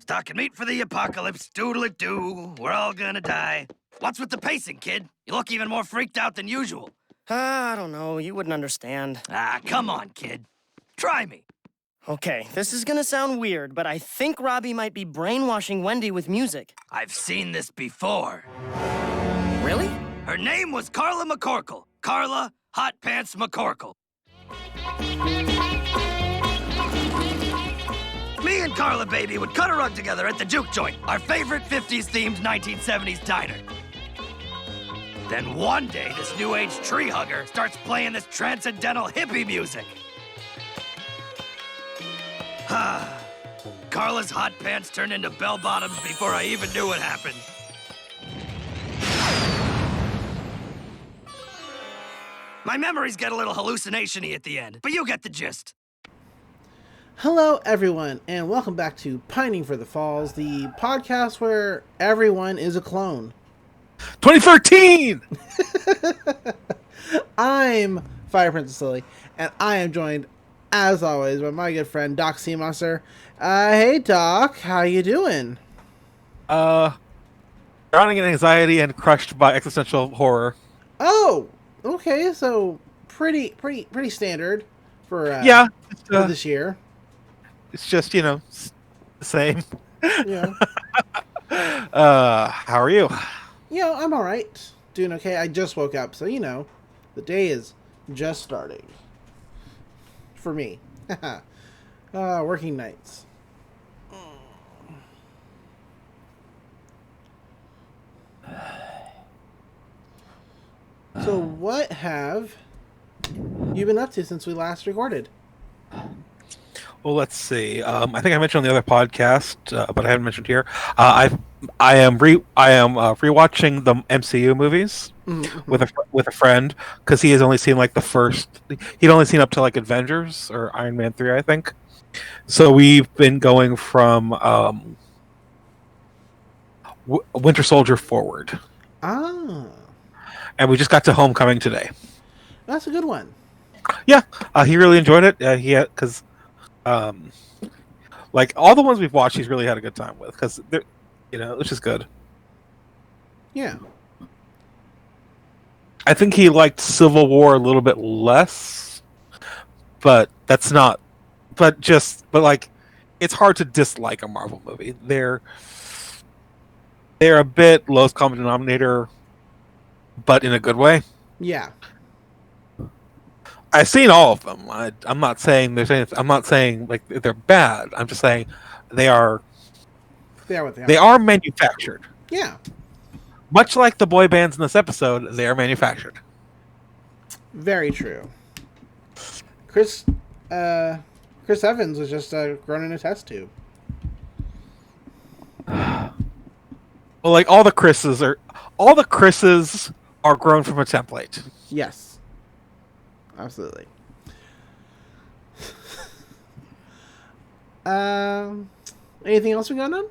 Stocking meat for the apocalypse, doodle-it-doo, we're all gonna die. What's with the pacing, kid? You look even more freaked out than usual. I don't know, you wouldn't understand. Ah, come on, kid. Try me. Okay, this is gonna sound weird, but I think Robbie might be brainwashing Wendy with music. I've seen this before. Really? Her name was Carla McCorkle. Carla Hot Pants McCorkle. Me and Carla, baby, would cut a rug together at the Juke Joint, our favorite 50s-themed 1970s diner. Then one day, this new age tree hugger starts playing this transcendental hippie music. Carla's hot pants turned into bell bottoms before I even knew what happened. My memories get a little hallucination-y at the end, but you get the gist. Hello, everyone, and welcome back to Pining for the Falls, the podcast where everyone is a clone. 2013! I'm Fire Princess Lily, and I am joined, as always, by my good friend, Doc Seamusser. Hey, Doc, how you doing? Drowning in anxiety and crushed by existential horror. Oh, okay, so pretty standard for for this year. It's just, the same. Yeah. How are you? Yeah, I'm alright. Doing okay. I just woke up, so, the day is just starting. For me. Working nights. So, what have you been up to since we last recorded? Well, let's see. I think I mentioned on the other podcast, but I haven't mentioned here. I am rewatching the MCU movies with a friend because he has only seen like the first. He'd only seen up to like Avengers or Iron Man 3, I think. So we've been going from Winter Soldier forward. Ah, and we just got to Homecoming today. that's a good one. Yeah, he really enjoyed it. Because. Like all the ones we've watched, he's really had a good time with because they're, it's just good. Yeah, I think he liked Civil War a little bit less, but that's not. But like, it's hard to dislike a Marvel movie. They're a bit lowest common denominator, but in a good way. yeah. I've seen all of them. I'm not saying there's anything. I'm not saying like they're bad. I'm just saying they are. They are what they are. They are manufactured. Yeah. Much like the boy bands in this episode, they are manufactured. Very true. Chris Evans was just grown in a test tube. Well, like all the Chris's are grown from a template. Yes. Absolutely. Anything else we got on?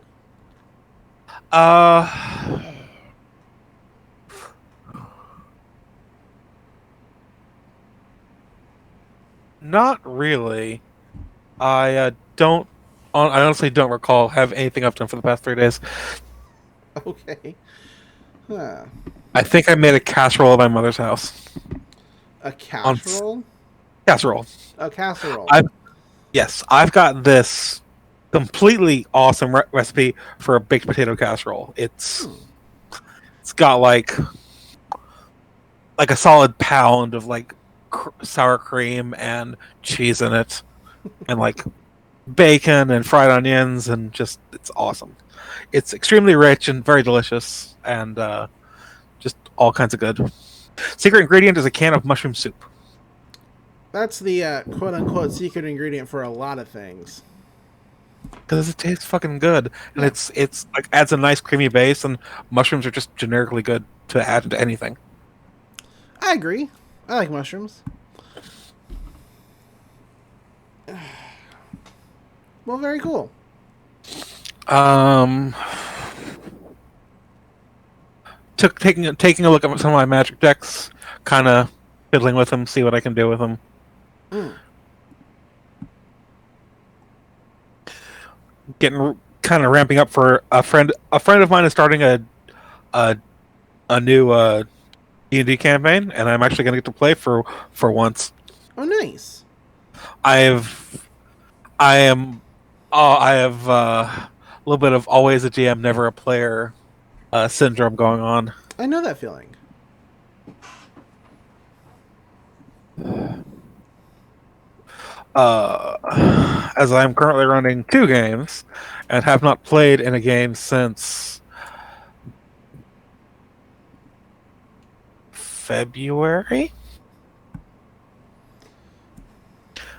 Not really. I honestly don't recall have anything I've done for the past 3 days. Okay. Huh. I think I made a casserole at my mother's house. A casserole? Casserole. A casserole. I've got this completely awesome recipe for a baked potato casserole. It's got like a solid pound of like sour cream and cheese in it, and like bacon and fried onions, and just it's awesome. It's extremely rich and very delicious, and just all kinds of good. Secret ingredient is a can of mushroom soup. That's the quote-unquote secret ingredient for a lot of things. Because it tastes fucking good, and it's like adds a nice creamy base, and mushrooms are just generically good to add to anything. I agree. I like mushrooms. Well, very cool. Taking a look at some of my magic decks, kind of fiddling with them, see what I can do with them. Getting kind of ramping up for a friend. A friend of mine is starting a new D&D campaign, and I'm actually going to get to play for once. Oh, nice. I have a little bit of always a GM, never a player syndrome going on. I know that feeling. As I'm currently running 2 games and have not played in a game since February.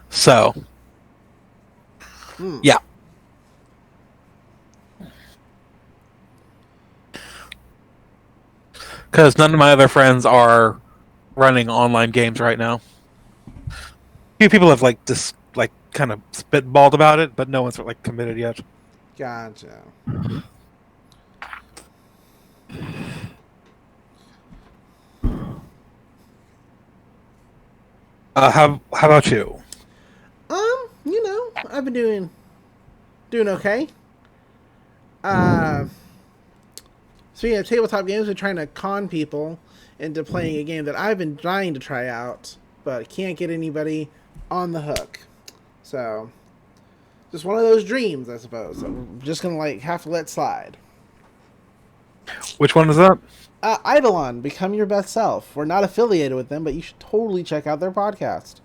So, yeah. Because none of my other friends are running online games right now. A few people have just kind of spitballed about it, but no one's committed yet. Gotcha. How about you? I've been doing okay. Speaking of tabletop games, we're trying to con people into playing a game that I've been trying to try out, but can't get anybody on the hook. So, just one of those dreams, I suppose. I'm just gonna have to let slide. Which one is that? Eidolon, Become Your Best Self. We're not affiliated with them, but you should totally check out their podcast.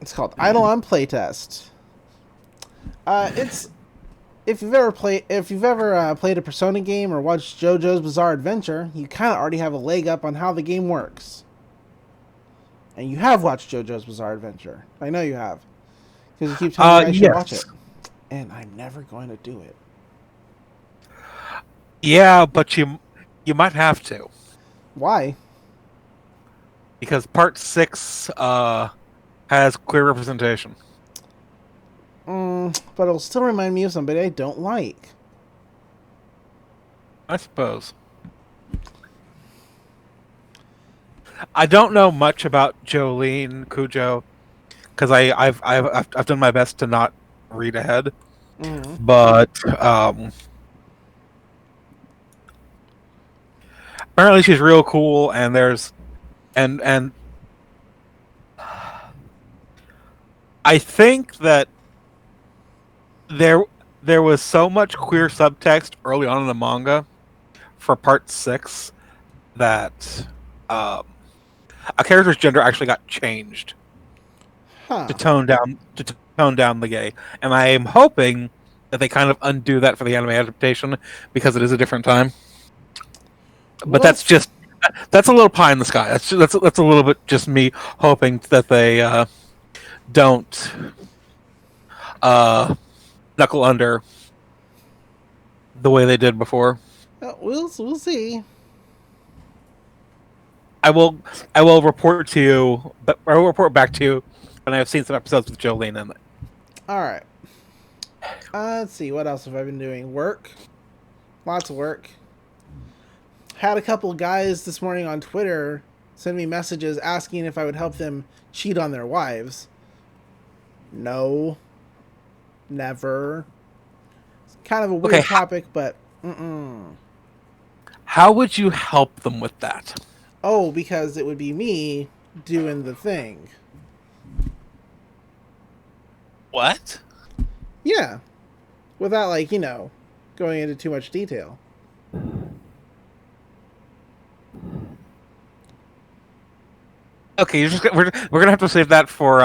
It's called Eidolon Playtest. It's if you've ever played a Persona game or watched JoJo's Bizarre Adventure, you kind of already have a leg up on how the game works. And you have watched JoJo's Bizarre Adventure. I know you have, because you keep telling me I should watch it, and I'm never going to do it. Yeah, but you might have to. Why? Because part 6 has queer representation. But it'll still remind me of somebody I don't like. I suppose. I don't know much about Jolene Cujo because I've done my best to not read ahead. Mm-hmm. But apparently she's real cool, and and I think that there was so much queer subtext early on in the manga for part 6 that a character's gender actually got changed to tone down the gay, and I am hoping that they kind of undo that for the anime adaptation because it is a different time. But that's a little pie in the sky. That's a little bit just me hoping that they don't knuckle under the way they did before. We'll see. I will report to you, but I will report back to you when I've seen some episodes with Jolene in it. All right. Let's see. What else have I been doing? Work. Lots of work. Had a couple guys this morning on Twitter send me messages asking if I would help them cheat on their wives. No. Never. It's kind of a weird topic, but How would you help them with that? Oh, because it would be me doing the thing. What? Yeah. Without, going into too much detail. Okay, we're gonna have to save that for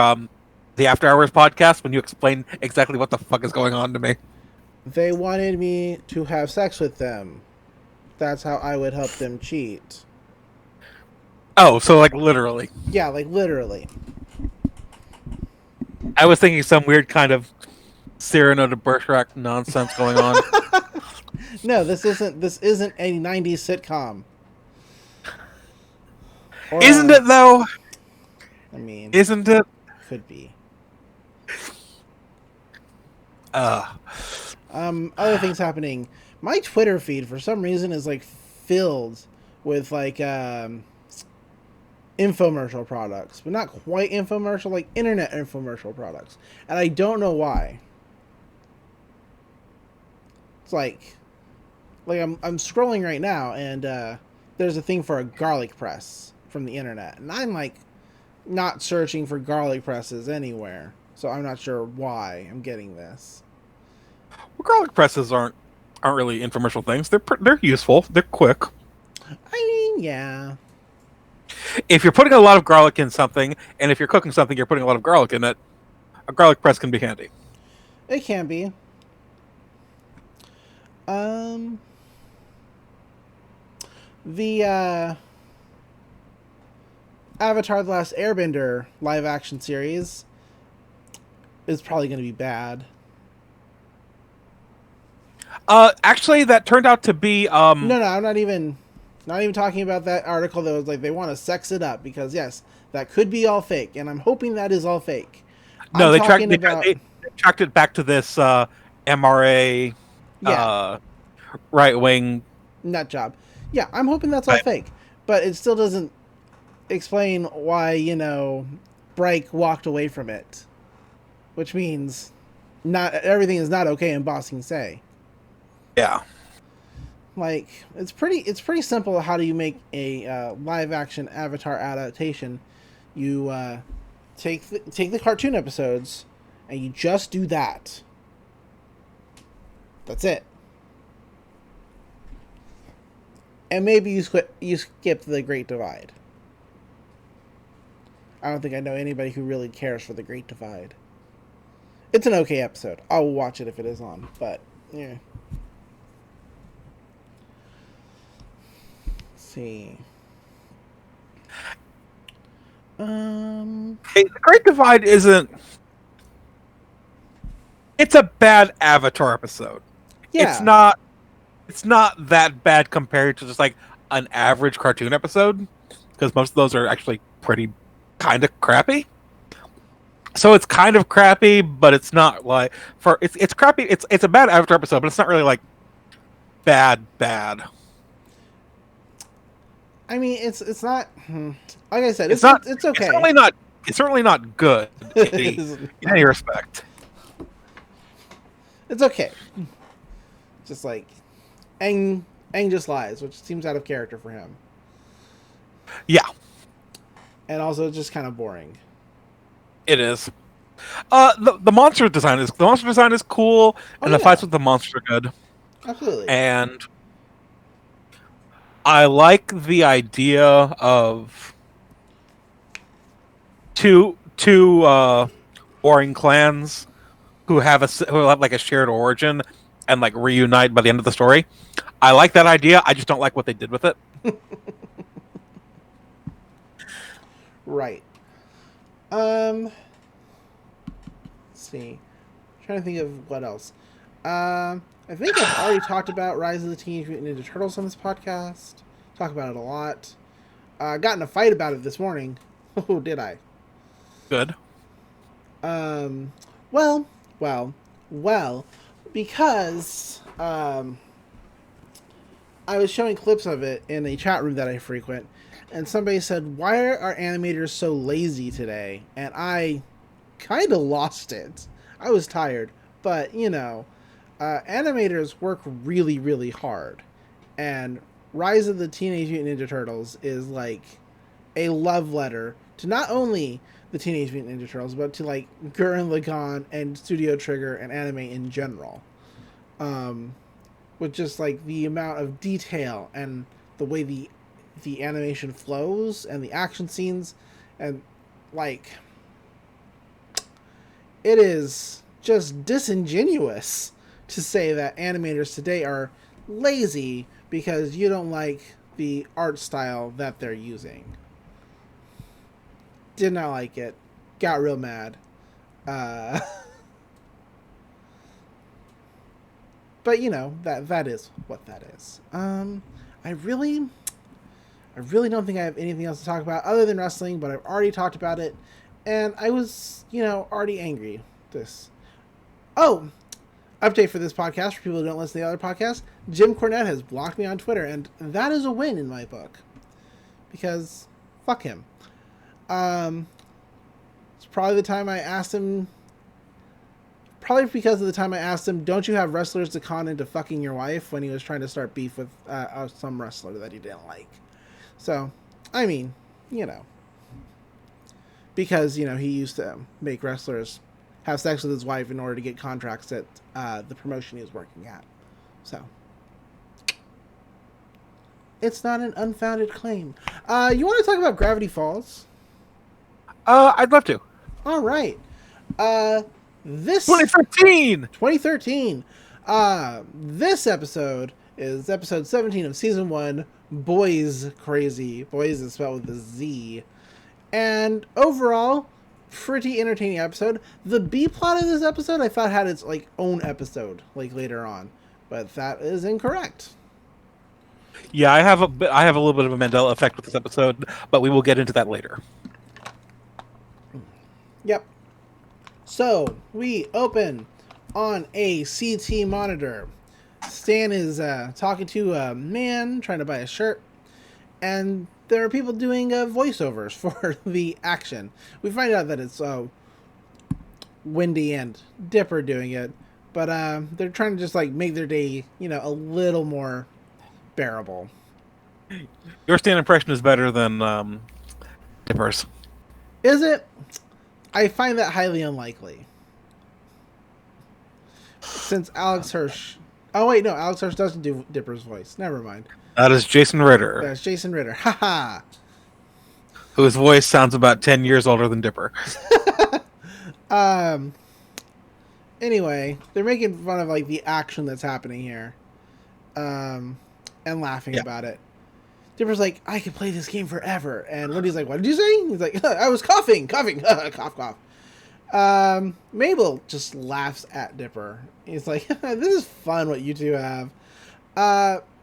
the After Hours podcast when you explain exactly what the fuck is going on to me. They wanted me to have sex with them. That's how I would help them cheat. Oh, so literally. Yeah, literally. I was thinking some weird kind of Cyrano de Bergerac nonsense going on. No, this isn't a 90s sitcom. Or, isn't it though? I mean, isn't it? Could be. Other things happening. My Twitter feed for some reason is filled with infomercial products, but not quite infomercial, like internet infomercial products. And I don't know why. It's like I'm scrolling right now, and there's a thing for a garlic press from the internet, and I'm like not searching for garlic presses anywhere, so I'm not sure why I'm getting this. Well, garlic presses aren't really infomercial things. They're useful. They're quick. I mean, yeah. If you're putting a lot of garlic in something, and if you're cooking something, you're putting a lot of garlic in it, a garlic press can be handy. It can be. The Avatar: The Last Airbender live action series is probably going to be bad. Actually, that turned out to be No, I'm not even talking about that article that was like they want to sex it up, because yes, that could be all fake, and I'm hoping that is all fake. No, they tracked it back to this MRA right wing nut job. Yeah, I'm hoping that's all fake, but it still doesn't explain why, Break walked away from it, which means not everything is not okay in Ba Sing Se. Yeah. Like, it's pretty simple. How do you make a live action Avatar adaptation? You take the cartoon episodes and you just do that. That's it. And maybe you skip the Great Divide. I don't think I know anybody who really cares for the Great Divide. It's an okay episode. I'll watch it if it is on, but yeah. Let's see. Hey, the Great Divide isn't. It's a bad Avatar episode. Yeah. It's not that bad compared to just like an average cartoon episode, because most of those are actually pretty kind of crappy. So it's kind of crappy, but it's not like it's crappy. It's a bad Avatar episode, but it's not really like bad. I mean, it's not. Like I said, it's okay. It's certainly not good in any respect. It's okay. Just like Aang just lies, which seems out of character for him. Yeah. And also just kind of boring. It is. The monster design is cool, and the fights with the monsters are good. Absolutely. And I like the idea of two warring clans who have like a shared origin and like reunite by the end of the story. I like that idea. I just don't like what they did with it. Right. Let's see. I'm trying to think of what else. I think I've already talked about Rise of the Teenage Mutant Ninja Turtles on this podcast. Talk about it a lot. Got in a fight about it this morning. Oh, did I? Good. Well, because I was showing clips of it in a chat room that I frequent, and somebody said, "Why are our animators so lazy today?" And I kind of lost it. I was tired, but animators work really, really hard, and Rise of the Teenage Mutant Ninja Turtles is like a love letter to not only the Teenage Mutant Ninja Turtles, but to like Gurren Lagann and Studio Trigger and anime in general. With just like the amount of detail and the way the animation flows and the action scenes, and like it is just disingenuous to say that animators today are lazy because you don't like the art style that they're using. Did not like it. Got real mad. But that is what that is. I really don't think I have anything else to talk about other than wrestling, but I've already talked about it, and I was, already angry. Update for this podcast for people who don't listen to the other podcasts. Jim Cornette has blocked me on Twitter, and that is a win in my book. Because, fuck him. It's probably the time I asked him. Probably because of the time I asked him, "Don't you have wrestlers to con into fucking your wife?" When he was trying to start beef with some wrestler that he didn't like. So, I mean, because he used to make wrestlers have sex with his wife in order to get contracts at the promotion he was working at. So, it's not an unfounded claim. You want to talk about Gravity Falls? I'd love to. All right. This 2013. 2013. This episode is episode 17 of season 1, Boyz Crazy. Boyz is spelled with a Z. And overall, pretty entertaining episode. The B plot of this episode I thought had its own episode later on, but that is incorrect. Yeah, I have a little bit of a Mandela effect with this episode, but we will get into that later. Yep. So, we open on a CT monitor. Stan is talking to a man trying to buy a shirt, and there are people doing voiceovers for the action. We find out that it's Wendy and Dipper doing it, but they're trying to just make their day, a little more bearable. Your Stan impression is better than Dipper's. Is it? I find that highly unlikely. Since Alex Hirsch... Oh, wait, no. Alex Hirsch doesn't do Dipper's voice. Never mind. That is Jason Ritter. That's Jason Ritter. Haha. Whose voice sounds about 10 years older than Dipper. Anyway, they're making fun of the action that's happening here. And laughing about it. Dipper's like, I could play this game forever. And Wendy's like, what did you say? He's like, I was coughing. Cough, cough. Mable just laughs at Dipper. He's like, this is fun what you two have.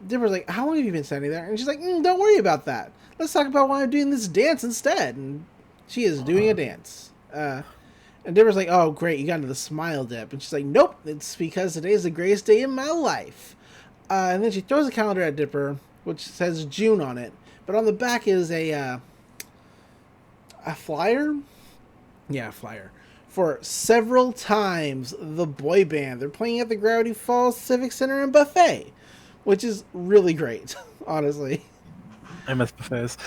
Dipper's like, how long have you been standing there? And she's like, don't worry about that. Let's talk about why I'm doing this dance instead. And she is doing a dance. And Dipper's like, oh, great, you got into the smile dip. And she's like, nope, it's because today's the greatest day in my life. And then she throws a calendar at Dipper, which says June on it. But on the back is a flyer? Yeah, a flyer. For Sev'ral Times, the boy band. They're playing at the Gravity Falls Civic Center and Buffet, which is really great, honestly. I miss buffets.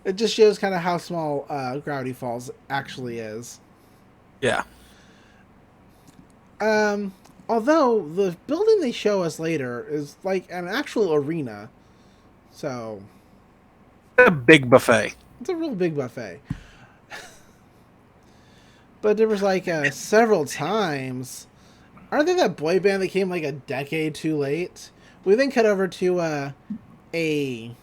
It just shows kind of how small Gravity Falls actually is. Yeah. Although, the building they show us later is an actual arena. So... A big buffet. It's a real big buffet. But there was Sev'ral Times. Aren't they that boy band that came a decade too late? We then cut over to a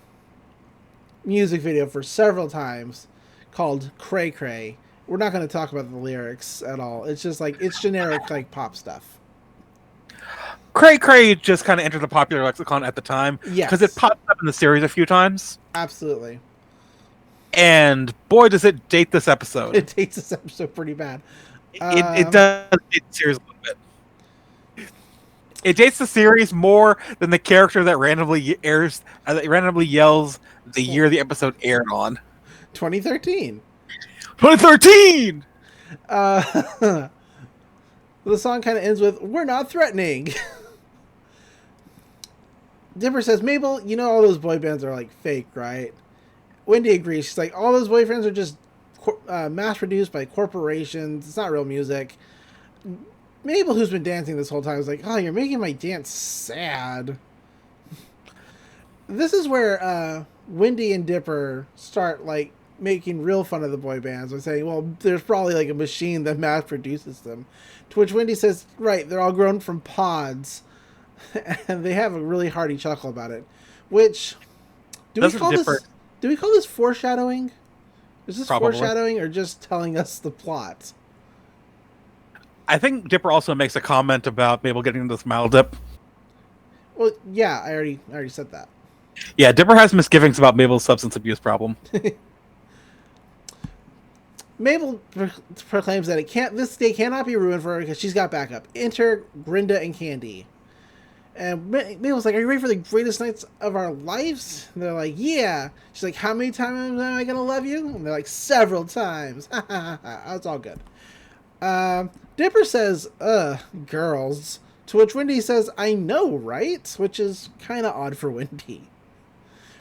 music video for Sev'ral Times called Cray Cray. We're not going to talk about the lyrics at all. It's just it's generic pop stuff. Cray Cray just kind of entered the popular lexicon at the time. Yes. Because it popped up in the series a few times. Absolutely. And boy, does it date this episode. It dates this episode pretty bad. It does date the series a little bit. It dates the series more than the character that randomly yells the year the episode aired on. 2013. 2013! The song kind of ends with, we're not threatening. Dipper says, Mabel, all those boy bands are fake, right? Wendy agrees. She's like, all those boyfriends are just mass-produced by corporations. It's not real music. Mabel, who's been dancing this whole time, is like, oh, you're making my dance sad. This is where Wendy and Dipper start, making real fun of the boy bands by saying, well, there's probably, a machine that mass-produces them. To which Wendy says, right, they're all grown from pods. And they have a really hearty chuckle about it. Which, do we call this foreshadowing? Is this Probably. Foreshadowing or just telling us the plot? I think Dipper also makes a comment about Mabel getting into the smile dip. Well, yeah, I already said that. Yeah, Dipper has misgivings about Mabel's substance abuse problem. Mabel proclaims that this day cannot be ruined for her because she's got backup. Enter Grinda and Candy. And Mabel's like, are you ready for the greatest nights of our lives? And they're like, yeah. She's like, how many times am I going to love you? And they're like, several times. It's all good. Dipper says, girls. To which Wendy says, I know, right? Which is kind of odd for Wendy.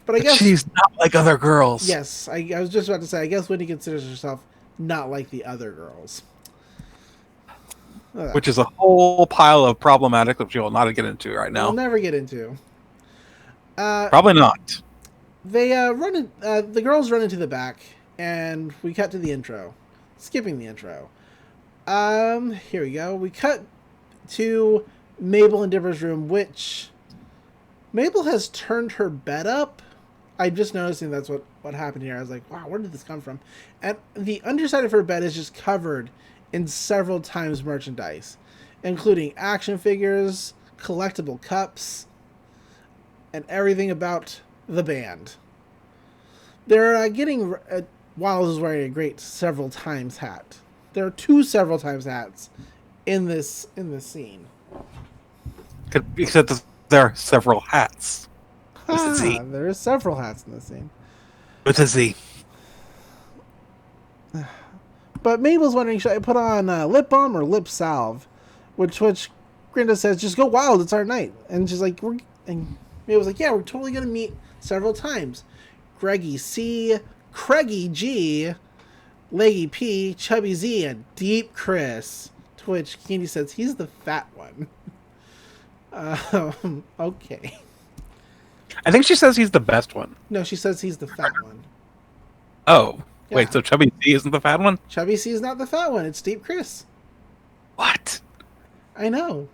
But I guess she's not like other girls. Yes, I was just about to say, I guess Wendy considers herself not like the other girls. Which is a whole pile of problematic that you'll not get into right now. We'll never get into. Probably not. They the girls run into the back, and we cut to the intro. Skipping the intro. Here we go. We cut to Mable and Dipper's room, which Mable has turned her bed up. I'm just noticing that's what happened here. I was like, wow, where did this come from? And the underside of her bed is just covered in several times merchandise, including action figures, collectible cups, and everything about the band. They're getting... Wiles is wearing a great several times hat. There are 2 several times hats in this scene. Except there are several hats. With a Z. There are several hats in this scene. With a Z. But Mabel's wondering, should I put on lip balm or lip salve? Which Grinda says, just go wild, it's our night. And she's like, and Mabel's like, yeah, we're totally going to meet several times. Greggy C, Craigie G, Leggy P, Chubby Z, and Deep Chris. To which Candy says, he's the fat one. Okay. I think she says he's the best one. No, she says he's the fat one. Oh. Yeah. Wait, so Chubby C isn't the fat one? Chubby C is not the fat one. It's Deep Chris. What? I know.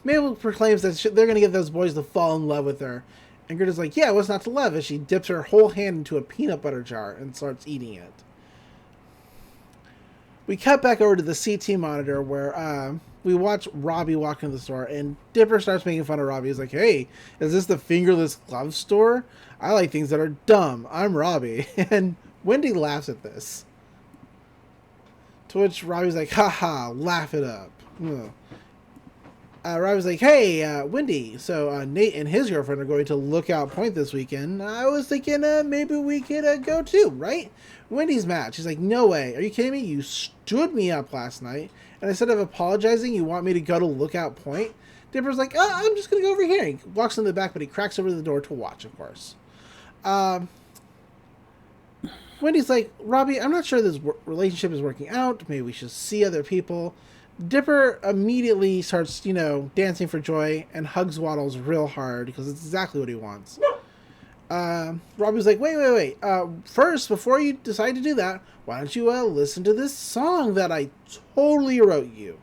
Mabel proclaims that they're going to get those boys to fall in love with her. And Gerda's like, yeah, what's not to love? As she dips her whole hand into a peanut butter jar and starts eating it. We cut back over to the CT monitor where we watch Robbie walk into the store, and Dipper starts making fun of Robbie. He's like, hey, is this the fingerless glove store? I like things that are dumb. I'm Robbie. And Wendy laughs at this. To which Robbie's like, haha, laugh it up. Robbie's like, hey, Wendy, so Nate and his girlfriend are going to Lookout Point this weekend. I was thinking maybe we could go too, right? Wendy's mad. She's like, no way. Are you kidding me? You stood me up last night, and instead of apologizing, you want me to go to Lookout Point? Dipper's like, oh, I'm just going to go over here. He walks in the back, but he cracks over the door to watch, of course. Wendy's like, Robbie, I'm not sure this relationship is working out. Maybe we should see other people. Dipper immediately starts, dancing for joy and hugs Waddles real hard because it's exactly what he wants. Robbie's like, wait. First, before you decide to do that, why don't you listen to this song that I totally wrote you?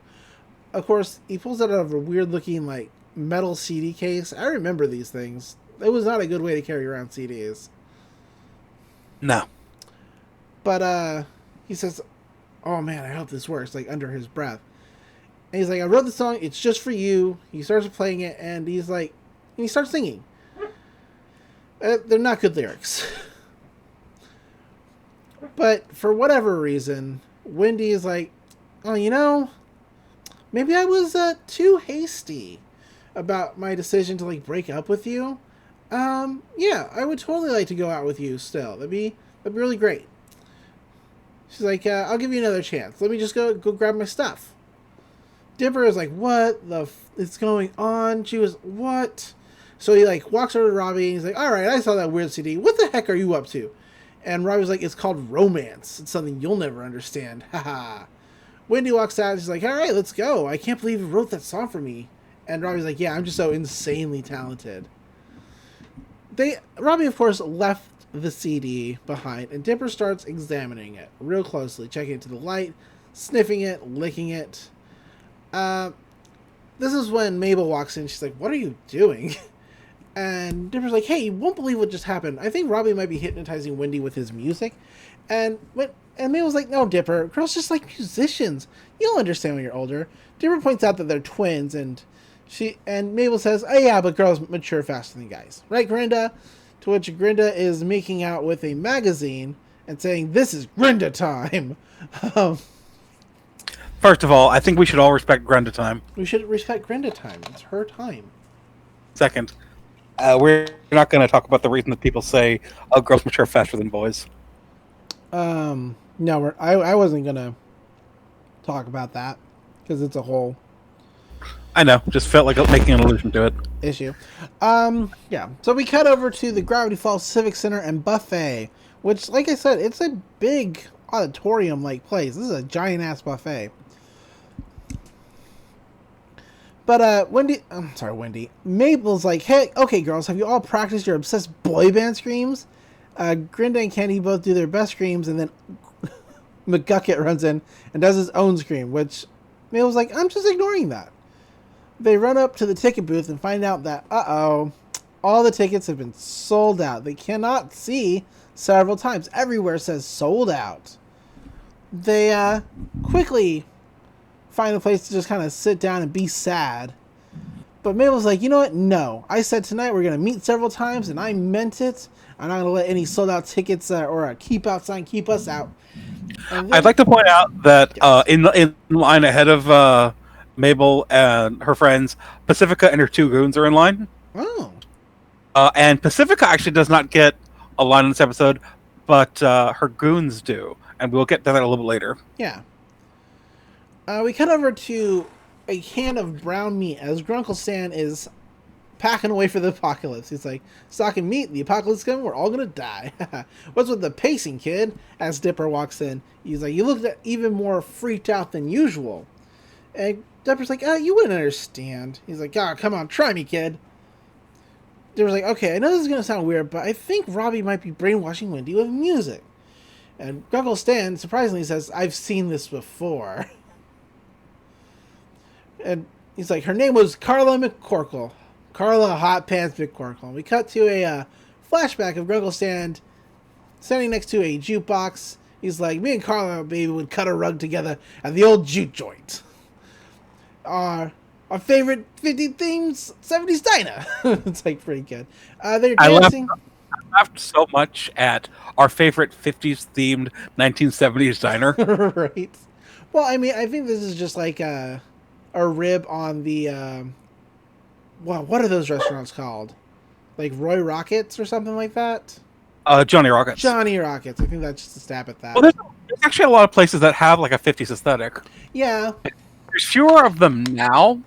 Of course, he pulls it out of a weird-looking, metal CD case. I remember these things. It was not a good way to carry around CDs. No. But, he says, oh man, I hope this works, under his breath. And he's like, I wrote the song, it's just for you. He starts playing it, and he starts singing. They're not good lyrics. But for whatever reason, Wendy is like, oh, maybe I was too hasty about my decision to break up with you. Yeah, I would totally like to go out with you still. That'd be really great. She's like, I'll give you another chance. Let me just go grab my stuff. Dipper is like, what the is going on? She was, what? So he walks over to Robbie and he's like, all right, I saw that weird CD. What the heck are you up to? And Robbie's like, it's called romance. It's something you'll never understand. Haha. Wendy walks out and she's like, all right, let's go. I can't believe you wrote that song for me. And Robbie's like, yeah, I'm just so insanely talented. Robbie, of course, left the CD behind, and Dipper starts examining it real closely, checking it to the light, sniffing it, licking it. This is when Mable walks in. She's like, what are you doing? And Dipper's like, hey, you won't believe what just happened. I think Robbie might be hypnotizing Wendy with his music. And Mabel's like, no, Dipper, girls just like musicians. You'll understand when you're older. Dipper points out that they're twins, and Mabel says, oh yeah, but girls mature faster than guys. Right, Grinda? To which Grinda is making out with a magazine and saying, this is Grinda time. First of all, I think we should all respect Grenda time. We should respect Grenda time. It's her time. Second, we're not going to talk about the reason that people say girls mature faster than boys. No, I wasn't gonna talk about that because it's a whole I know, just felt like making an allusion to it. issue. Yeah. So we cut over to the Gravity Falls Civic Center and buffet, which, like I said, it's a big auditorium-like place. This is a giant-ass buffet. But Wendy, Mabel's like, hey, okay, girls, have you all practiced your obsessed boy band screams? Grinda and Candy both do their best screams, and then McGucket runs in and does his own scream, which Mabel's like, I'm just ignoring that. They run up to the ticket booth and find out that, all the tickets have been sold out. They cannot see several times. Everywhere says sold out. They quickly find a place to just kind of sit down and be sad. But Mabel's like, you know what? No. I said tonight we're going to meet several times, and I meant it. I'm not going to let any sold-out tickets or a keep out sign keep us out. Then, I'd like to point out that in line ahead of Mabel and her friends, Pacifica and her two goons are in line. Oh. And Pacifica actually does not get a line in this episode, but her goons do. And we'll get to that a little bit later. Yeah. We cut over to a can of brown meat as Grunkle Stan is packing away for the apocalypse. He's like, stocking meat, the apocalypse is coming, we're all gonna die. What's with the pacing, kid? As Dipper walks in. He's like, you look even more freaked out than usual. And Dipper's like, you wouldn't understand. He's like, come on, try me, kid. Dipper's like, okay, I know this is gonna sound weird, but I think Robbie might be brainwashing Wendy with music. And Grunkle Stan surprisingly says, I've seen this before. And he's like, her name was Carla McCorkle. Carla Hot Pants McCorkle. We cut to a flashback of Grunkle Stan standing next to a jukebox. He's like, me and Carla, baby, would cut a rug together at the old juke joint. Our favorite 50 themes, 70s diner. It's like pretty good. They're dancing. I laughed so much at our favorite 50s themed 1970s diner. Right. Well, I mean, I think this is just like a rib on the what are those restaurants called? Like Roy Rockets or something like that? Johnny Rockets. Johnny Rockets. I think that's just a stab at that. Well, there's actually a lot of places that have like a 50s aesthetic. Yeah. There's fewer of them now.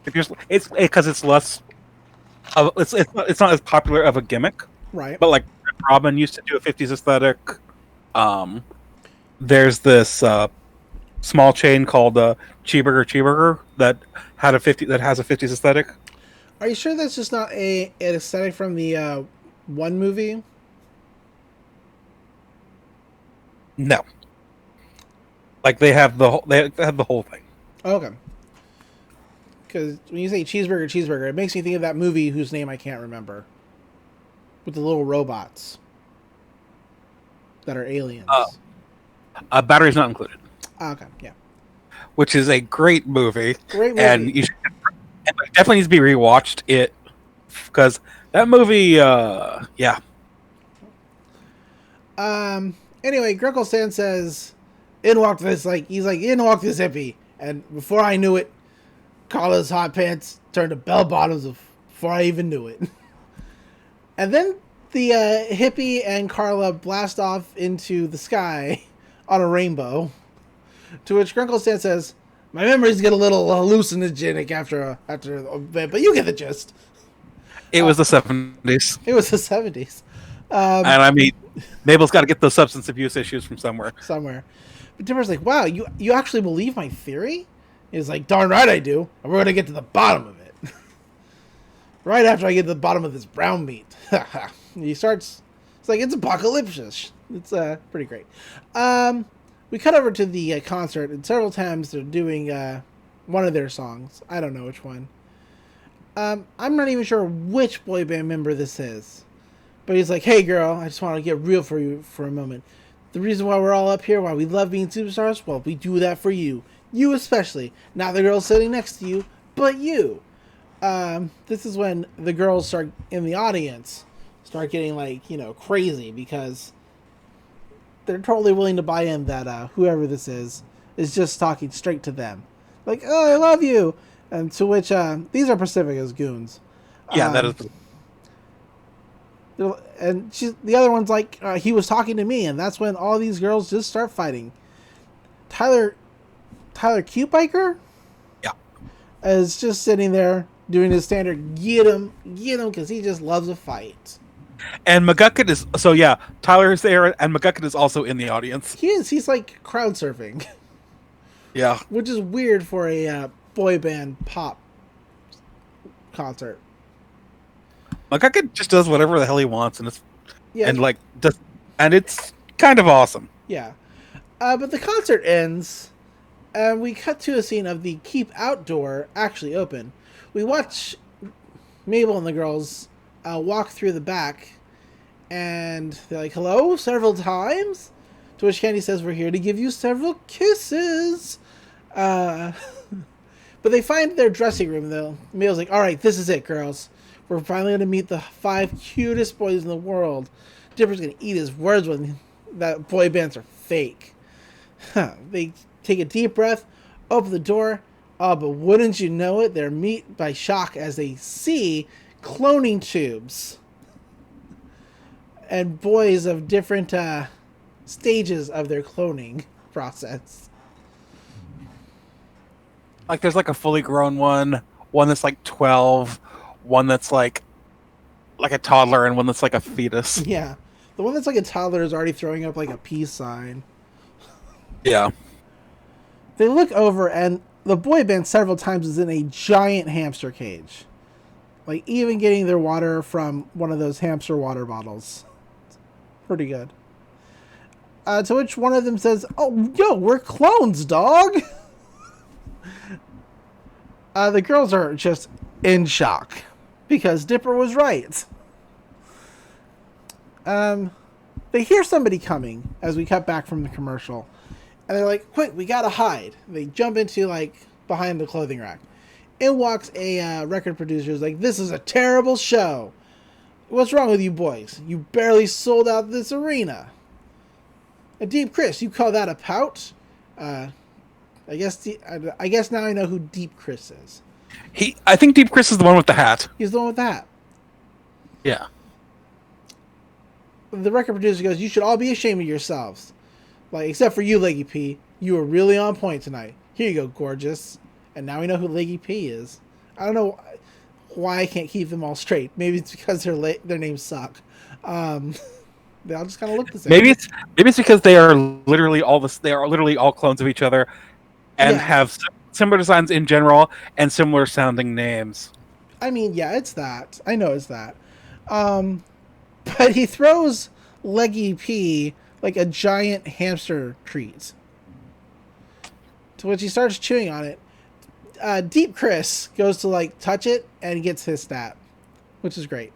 It's because it's less. It's not as popular of a gimmick. Right. But like Robin used to do a 50s aesthetic. There's this small chain called Cheeseburger that has a 50s aesthetic. Are you sure that's just not an aesthetic from the one movie? No. Like they have the whole thing. Okay. Because when you say cheeseburger, it makes me think of that movie whose name I can't remember. With the little robots that are aliens. Battery's not included. Okay, yeah. Which is a great movie. Great movie. And it definitely needs to be rewatched. Because that movie, yeah. Anyway, Grunkle Stan says, in walked this hippie. And before I knew it, Carla's hot pants turned to bell bottoms before I even knew it. And then the hippie and Carla blast off into the sky on a rainbow. To which Grunkle Stan says, my memories get a little hallucinogenic after a bit, but you get the gist. It was the 70s. It was the 70s. And I mean, Mabel's got to get those substance abuse issues from somewhere. But Dimmer's like, wow, you actually believe my theory? He's like, darn right I do. And we're going to get to the bottom of it. Right after I get to the bottom of this brown meat. He starts, it's like, it's apocalypse. It's pretty great. We cut over to the concert, and several times they're doing one of their songs. I don't know which one. I'm not even sure which boy band member this is. But he's like, hey girl, I just want to get real for you for a moment. The reason why we're all up here, why we love being superstars, well, we do that for you. You especially. Not the girl sitting next to you, but you. This is when the girls start in the audience start getting like, crazy because they're totally willing to buy in that whoever this is is just talking straight to them. Like, oh, I love you. And to which, these are Pacifica's goons. Yeah, that is. And the other one's like, he was talking to me, and that's when all these girls just start fighting. Tyler Cute Biker? Yeah. Is just sitting there doing his standard get him, because he just loves a fight. And McGucket is... So, yeah, Tyler is there, and McGucket is also in the audience. He is. He's like crowd surfing. Yeah. Which is weird for a boy band pop concert. McGucket just does whatever the hell he wants, and it's... Yeah. And, like, and it's kind of awesome. Yeah. But the concert ends, and we cut to a scene of the Keep Outdoor actually open. We watch Mable and the girls walk through the back, and they're like, hello, several times? To which Candy says, we're here to give you several kisses. But they find their dressing room, though. Mabel's like, all right, this is it, girls. We're finally going to meet the 5 cutest boys in the world. Dipper's going to eat his words when that boy bands are fake. They take a deep breath, open the door. Oh, but wouldn't you know it, they're met by shock as they see cloning tubes. And boys of different stages of their cloning process. Like, there's like a fully grown one that's like 12, one that's like a toddler, and one that's like a fetus. Yeah. The one that's like a toddler is already throwing up like a peace sign. Yeah. They look over, and the boy band several times is in a giant hamster cage. Like, even getting their water from one of those hamster water bottles. Pretty good. To which one of them says, oh, yo, we're clones, dog! The girls are just in shock. Because Dipper was right. They hear somebody coming as we cut back from the commercial. And they're like, quick, we gotta hide. They jump into, like, behind the clothing rack. In walks a record producer who's like, this is a terrible show. What's wrong with you boys? You barely sold out this arena. And Deep Chris, you call that a pout? I guess now I know who Deep Chris is. I think Deep Chris is the one with the hat. He's the one with the hat. Yeah. The record producer goes, you should all be ashamed of yourselves. Like, except for you, Leggy P. You were really on point tonight. Here you go, gorgeous. And now we know who Leggy P is. I don't know why I can't keep them all straight. Maybe it's because their names suck. They all just kind of look the same. Maybe it's because they are literally all clones of each other, and have similar designs in general and similar sounding names. I mean, yeah, it's that. I know it's that. But he throws Leggy P like a giant hamster treat. To which he starts chewing on it. Deep Chris goes to like touch it and he gets his stat, which is great.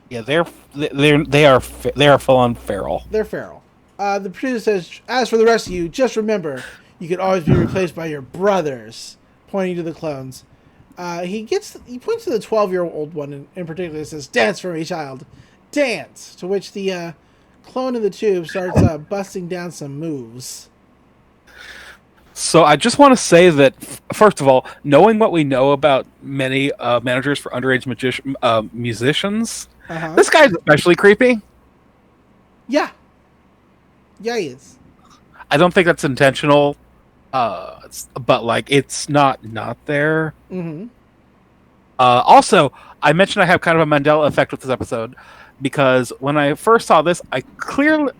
Yeah, they are full on feral. They're feral. The producer says, as for the rest of you, just remember, you can always be replaced by your brothers, pointing to the clones. He points to the 12-year-old one in particular and says, dance for me, child. Dance! To which the clone in the tube starts busting down some moves. So I just want to say that, first of all, knowing what we know about many managers for underage musicians, this guy's especially creepy. Yeah. Yeah, he is. I don't think that's intentional, but like it's not there. Mm-hmm. Also, I mentioned I have kind of a Mandela effect with this episode because when I first saw this, because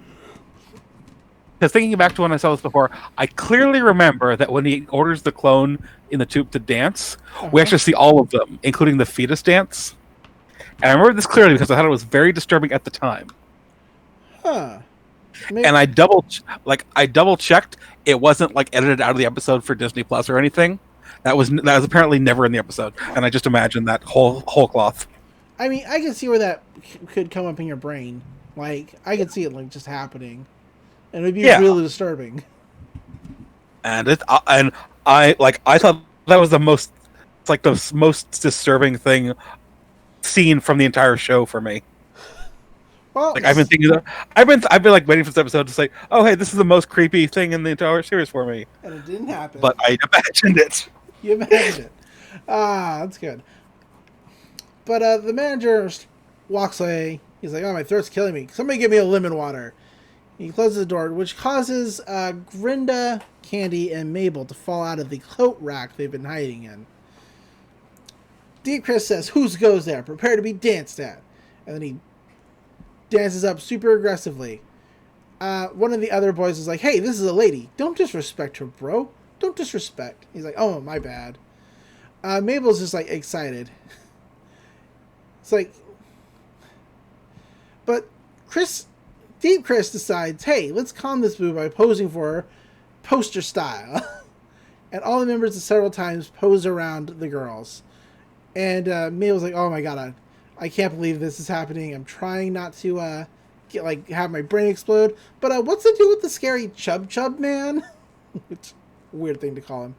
thinking back to when I saw this before, I clearly remember that when he orders the clone in the tube to dance, we actually see all of them, including the fetus dance. And I remember this clearly because I thought it was very disturbing at the time. Huh. Maybe. And I double checked. It wasn't like edited out of the episode for Disney Plus or anything. That was apparently never in the episode. And I just imagined that whole cloth. I mean, I can see where that could come up in your brain. Like, I could see it like just happening, and it'd be really disturbing. And I thought that was the most disturbing scene from the entire show for me. Well, Like I've been thinking that I've been like waiting for this episode to say, oh hey, this is the most creepy thing in the entire series for me. and it didn't happen. But I imagined it. You imagined it. Ah, that's good. But the manager walks away. He's like, oh, my throat's killing me. Somebody give me a lemon water. He closes the door, which causes Grinda, Candy, and Mable to fall out of the coat rack they've been hiding in. Deep Chris says, whose goes there? Prepare to be danced at. And then he dances up super aggressively. One of the other boys is like, hey, this is a lady. Don't disrespect her, bro. Don't disrespect. He's like, oh, my bad. Mabel's just like excited. It's like, but Deep Chris decides, hey, let's calm this boo by posing for her, poster style. And all the members of Sev'ral times pose around the girls. And Mabel's like, oh my god, I can't believe this is happening. I'm trying not to have my brain explode. But what's the deal with the scary Chub man? Which weird thing to call him.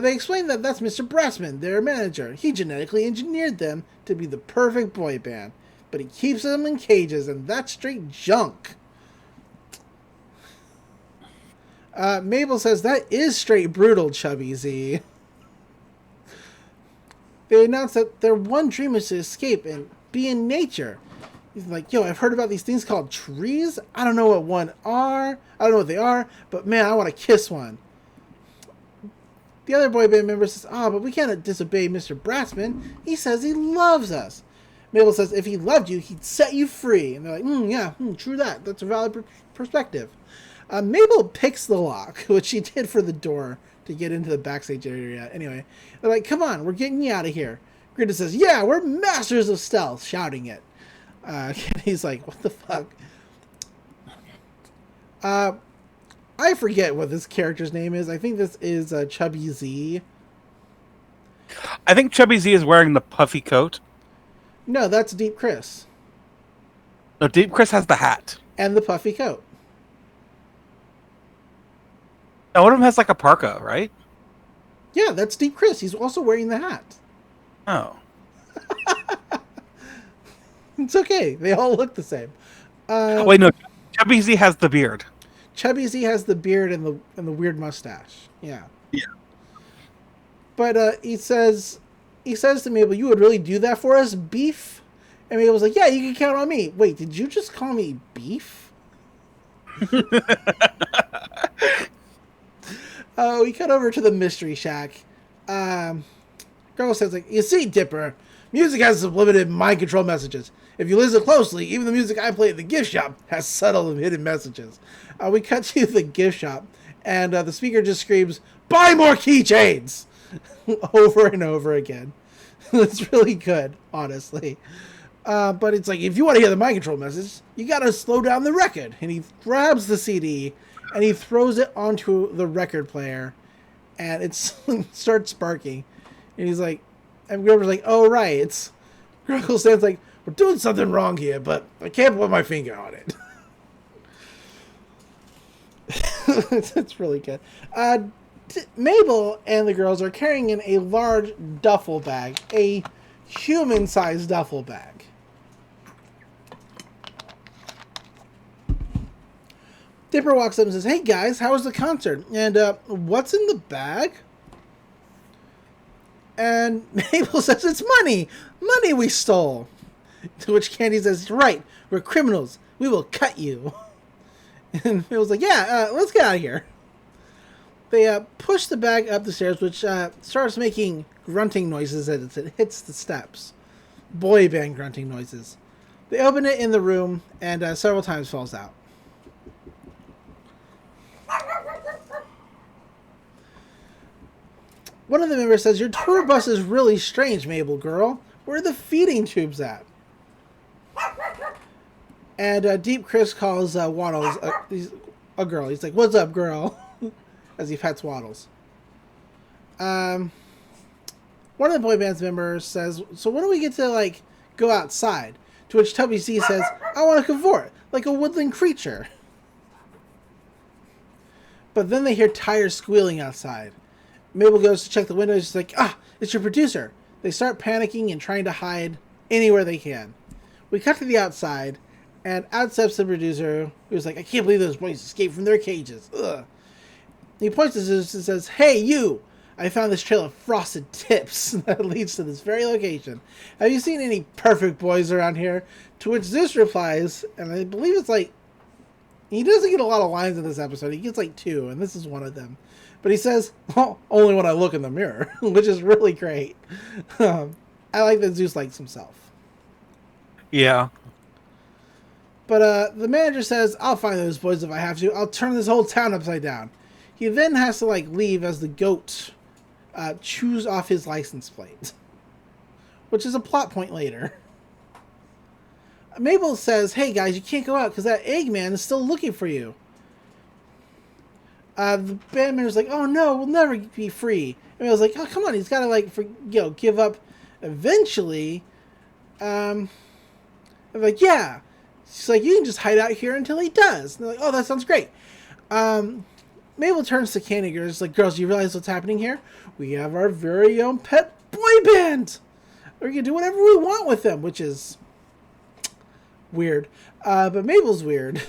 They explain that that's Mr. Brassman, their manager. He genetically engineered them to be the perfect boy band. But he keeps them in cages, and that's straight junk. Mable says, that is straight brutal, Chubby Z. They announce that their one dream is to escape and be in nature. He's like, yo, I've heard about these things called trees. I don't know what they are, but man, I want to kiss one. The other boy band member says, but we can't disobey Mr. Brassman. He says he loves us. Mable says, if he loved you, he'd set you free. And they're like, true that. That's a valid perspective. Mable picks the lock, which she did for the door to get into the backstage area. Anyway, they're like, come on, we're getting you out of here. Grinda says, yeah, we're masters of stealth, shouting it. He's like, what the fuck? I forget what this character's name is. I think this is Chubby Z. I think Chubby Z is wearing the puffy coat. No, that's Deep Chris. No, Deep Chris has the hat. And the puffy coat. Now, one of them has like a parka, right? Yeah, that's Deep Chris. He's also wearing the hat. Oh. It's okay. They all look the same. Wait, no. Chubby Z has the beard. Chubby Z has the beard and the weird mustache. Yeah. Yeah. But he says to Mable, you would really do that for us, beef? And Mabel was like, yeah, you can count on me. Wait, did you just call me beef? We cut over to the Mystery Shack. Gurl says, like, you see, Dipper, music has subliminal mind control messages. If you listen closely, even the music I play at the gift shop has subtle and hidden messages. We cut to the gift shop, and the speaker just screams, buy more keychains! Over and over again. It's really good, honestly. But it's like, if you want to hear the mind control message, you gotta slow down the record. And he grabs the CD, and he throws it onto the record player, and it starts sparking. And he's like, and Grover's like, oh, right. Gurl stands like, we're doing something wrong here, but I can't put my finger on it. It's really good. Mable and the girls are carrying in a large duffel bag, a human-sized duffel bag. Dipper walks up and says, hey guys, how was the concert? And what's in the bag? And Mable says, it's money! Money we stole! To which Candy says, right, we're criminals. We will cut you. And Mabel's like, yeah, let's get out of here. They push the bag up the stairs, which starts making grunting noises as it hits the steps. Boy band grunting noises. They open it in the room, and several times falls out. One of the members says, your tour bus is really strange, Mable girl. Where are the feeding tubes at? And Deep Chris calls Waddles a girl. He's like, what's up, girl? As he pets Waddles. One of the boy band's members says, so when do we get to, like, go outside? To which Tubby C says, I want to cavort, like a woodland creature. But then they hear tires squealing outside. Mable goes to check the window. She's like, it's your producer. They start panicking and trying to hide anywhere they can. We cut to the outside, And out steps the producer, who's like, I can't believe those boys escaped from their cages. Ugh. He points to Zeus and says, hey, you! I found this trail of frosted tips that leads to this very location. Have you seen any perfect boys around here? To which Zeus replies, and I believe it's like, he doesn't get a lot of lines in this episode. He gets like 2, and this is one of them. But he says, oh, only when I look in the mirror, which is really great. I like that Zeus likes himself. Yeah. But the manager says, I'll find those boys if I have to. I'll turn this whole town upside down. He then has to like leave as the goat chews off his license plate, which is a plot point later. Mable says, hey guys, you can't go out because that Eggman is still looking for you. The band member's like, oh no, we'll never be free. And I was like, oh come on, he's got to like, give up eventually. I'm like, yeah. She's like, you can just hide out here until he does. And they're like, oh, that sounds great. Mable turns to Candy Girls like, girls, do you realize what's happening here? We have our very own pet boy band. We can do whatever we want with them, which is weird. But Mabel's weird.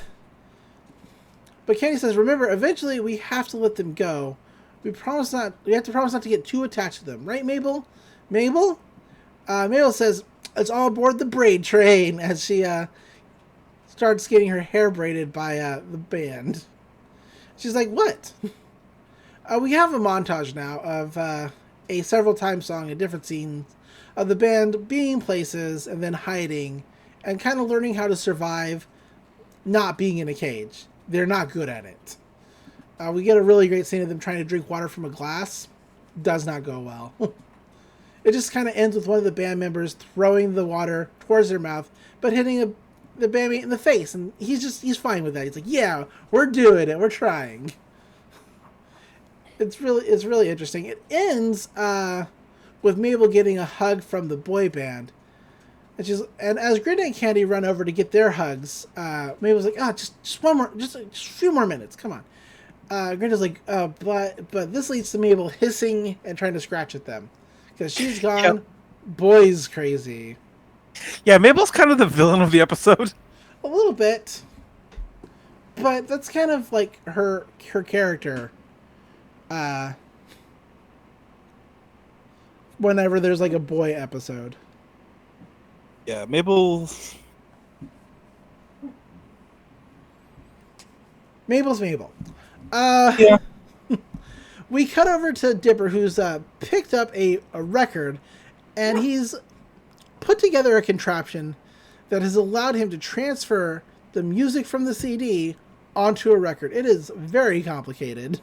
But Candy says, remember, eventually we have to let them go. We have to promise not to get too attached to them. Right, Mable? Mable? Mable says, it's all aboard the braid train as she starts getting her hair braided by the band. She's like, what? We have a montage now of a several times song in different scenes of the band being places and then hiding and kind of learning how to survive not being in a cage. They're not good at it. We get a really great scene of them trying to drink water from a glass. Does not go well. It just kind of ends with one of the band members throwing the water towards their mouth, but hitting the bandmate in the face. And he's fine with that. He's like, yeah, we're doing it. We're trying. It's really interesting. It ends with Mabel getting a hug from the boy band. And as Grinda and Candy run over to get their hugs, Mabel's like, just one more, just a few more minutes. Come on. Grinda's like, but this leads to Mabel hissing and trying to scratch at them. Because she's gone Boyz Crazy. Yeah, Mabel's kind of the villain of the episode. A little bit. But that's kind of like her character. Whenever there's like a boy episode. Yeah, Mabel's Mabel. Yeah. We cut over to Dipper, who's picked up a record, and he's put together a contraption that has allowed him to transfer the music from the CD onto a record. It is very complicated.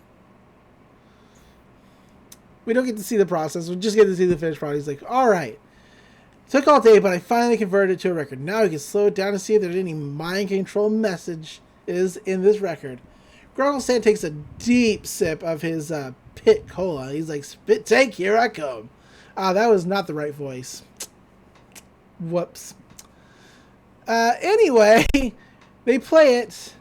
We don't get to see the process. We just get to see the finished product. He's like, all right. Took all day, but I finally converted it to a record. Now we can slow it down to see if there's any mind control message is in this record. Grogglestan takes a deep sip of his pit cola. He's like, spit take, here I come. That was not the right voice. Whoops. Anyway, they play it,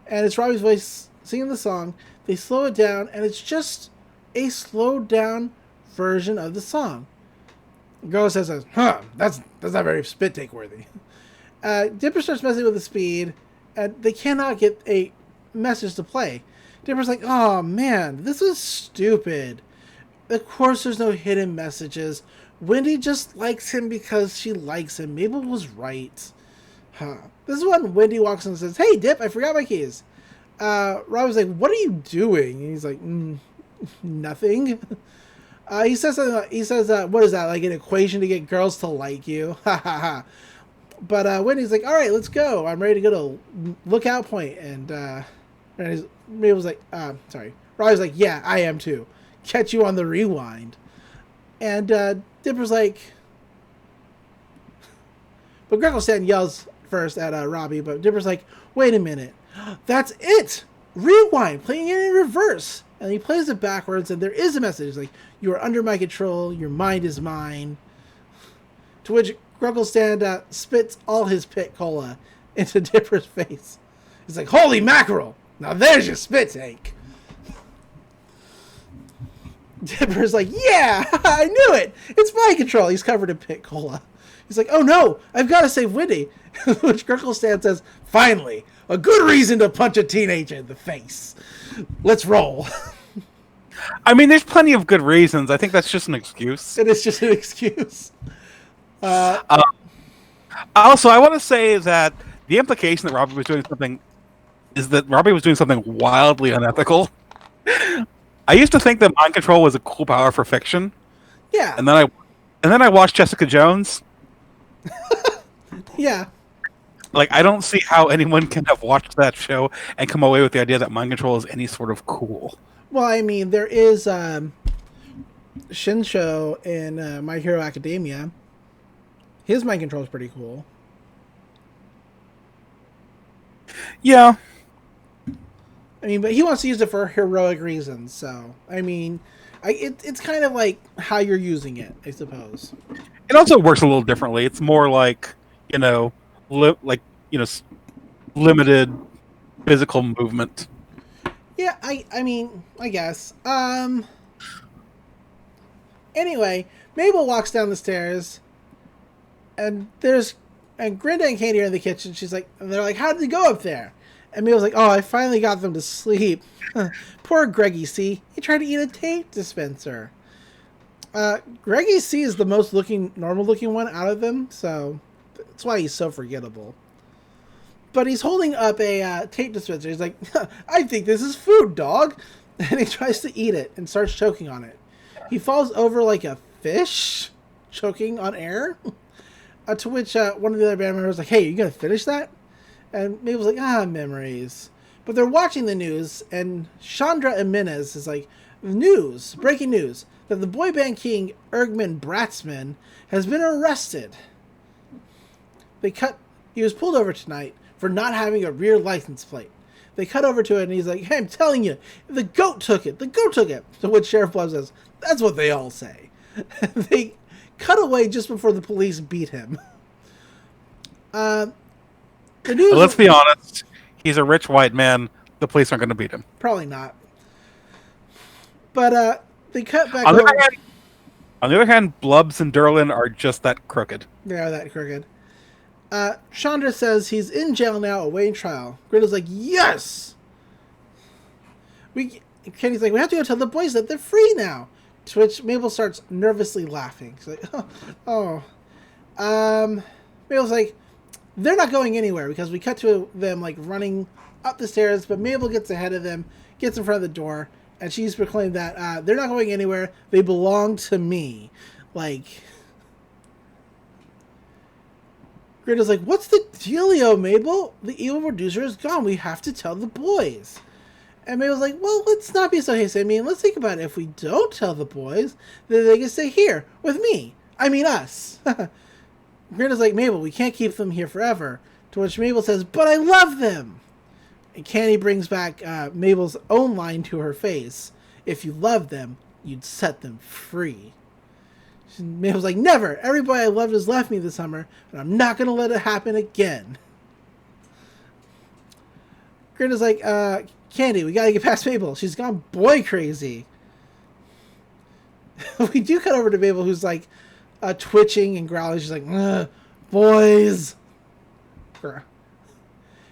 and it's Robbie's voice singing the song. They slow it down, and it's just a slowed down version of the song. Girl says, that's not very spit take worthy. Dipper starts messing with the speed, and they cannot get a message to play. Dipper's like, oh man, this is stupid. Of course there's no hidden messages. Wendy just likes him because she likes him. Mabel was right. This is when Wendy walks in and says, hey Dip, I forgot my keys. Robbie's like, what are you doing? And he's like, nothing. He says, what is that, like an equation to get girls to like you? But Wendy's like, all right, let's go. I'm ready to go to Lookout Point. And Mabel's like, Robbie's like, yeah, I am too. Catch you on the rewind. And Dipper's like, but Grogglestan yells first at Robbie, but Dipper's like, wait a minute. That's it. Rewind, playing it in reverse. And he plays it backwards, and there is a message. It's like, you are under my control. Your mind is mine. To which Grogglestan spits all his pit cola into Dipper's face. He's like, holy mackerel! Now there's your spit take. Dipper's like, yeah, I knew it. It's mind control. He's covered in pit cola. He's like, oh no, I've got to save Wendy. Which Gurl stands says, "Finally, a good reason to punch a teenager in the face. Let's roll." I mean, there's plenty of good reasons. I think that's just an excuse. It is just an excuse. Also, I want to say that the implication that Robbie was doing something is that Robbie was doing something wildly unethical. I used to think that mind control was a cool power for fiction, Yeah. and then I watched Jessica Jones. Yeah. Like, I don't see how anyone can have watched that show and come away with the idea that mind control is any sort of cool. Well, I mean, there is Shinsho in My Hero Academia. His mind control is pretty cool. Yeah. I mean, but he wants to use it for heroic reasons. So, I mean, it's kind of like how you're using it, I suppose. It also works a little differently. It's more like, limited physical movement. Yeah, I mean, I guess. Anyway, Mable walks down the stairs, and Grinda and Katie are in the kitchen. She's like, and they're like, "How did he go up there?" And Mabel's like, "Oh, I finally got them to sleep." Poor Greggy C. He tried to eat a tape dispenser. Greggy C is the most normal looking one out of them, so that's why he's so forgettable. But he's holding up a tape dispenser. He's like, "I think this is food, dog." And he tries to eat it and starts choking on it. He falls over like a fish, choking on air. To which one of the other band members was like, "Hey, you gonna finish that?" And Mabel's like, memories. But they're watching the news, and Chandra Jimenez is like, breaking news, that the boy band king Ergman Bratzman has been arrested. He was pulled over tonight for not having a rear license plate. They cut over to it, and he's like, "Hey, I'm telling you, the goat took it. The goat took it." To which Sheriff Blood says, "That's what they all say." They cut away just before the police beat him. The news. Let's be honest. He's a rich white man. The police aren't going to beat him. Probably not. But they cut back On over. the other hand, Blubs and Durlin are just that crooked. They are that crooked. Chandra says he's in jail now, awaiting trial. Grinda's like, "Yes!" Kenny's like, "We have to go tell the boys that they're free now." To which Mabel starts nervously laughing. She's like, oh. Mabel's like, "They're not going anywhere," because we cut to them like running up the stairs, but Mabel gets ahead of them, gets in front of the door, and she's proclaimed that they're not going anywhere. They belong to me. Like, Grinda's like, "What's the dealio, Mabel? The evil producer is gone. We have to tell the boys." And Mabel's like, "Well, let's not be so hasty. I mean, let's think about it. If we don't tell the boys, then they can stay here with me. I mean, us." Grinda's like, "Mabel, we can't keep them here forever." To which Mabel says, "But I love them." And Candy brings back Mabel's own line to her face. "If you love them, you'd set them free." Mabel's like, "Never. Every boy I loved has left me this summer, and I'm not going to let it happen again." Grinda's like, "Candy, we got to get past Mabel. She's gone boy crazy." We do cut over to Mabel, who's like twitching and growling. She's like, "Boys."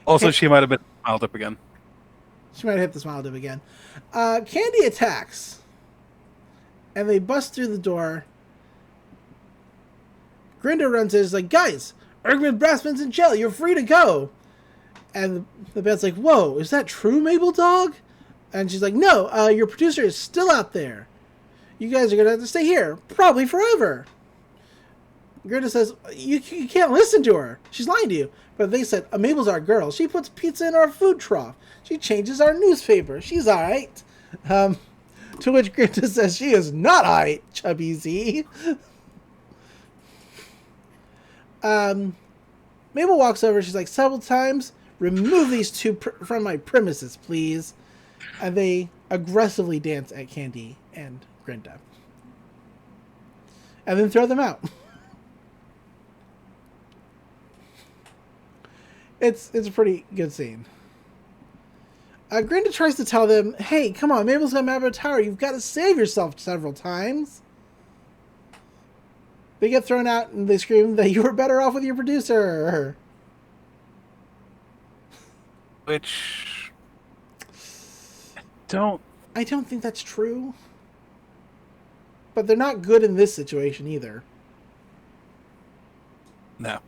Also, she might have been smiled up again. She might have hit the smile dip again. Candy attacks. And they bust through the door. Grinda runs in and is like, "Guys, Ergman Brassman's in jail. You're free to go." And the band's like, "Whoa, is that true, Mabel dog?" And she's like, "No, your producer is still out there. You guys are going to have to stay here, probably forever." Grinda says, you can't listen to her. She's lying to you." But they said, "Mabel's our girl. She puts pizza in our food trough. She changes our newspaper. She's all right." To which Grinda says, "She is not all right, Chubby Z." Mabel walks over. She's like, "Several times, remove these two from my premises, please." And they aggressively dance at Candy and Grinda. And then throw them out. It's a pretty good scene. Grinda tries to tell them, "Hey, come on, Mabel's got Mabel Tower. You've got to save yourself several times." They get thrown out and they scream that you were better off with your producer. which don't. I don't think that's true. But they're not good in this situation either. No.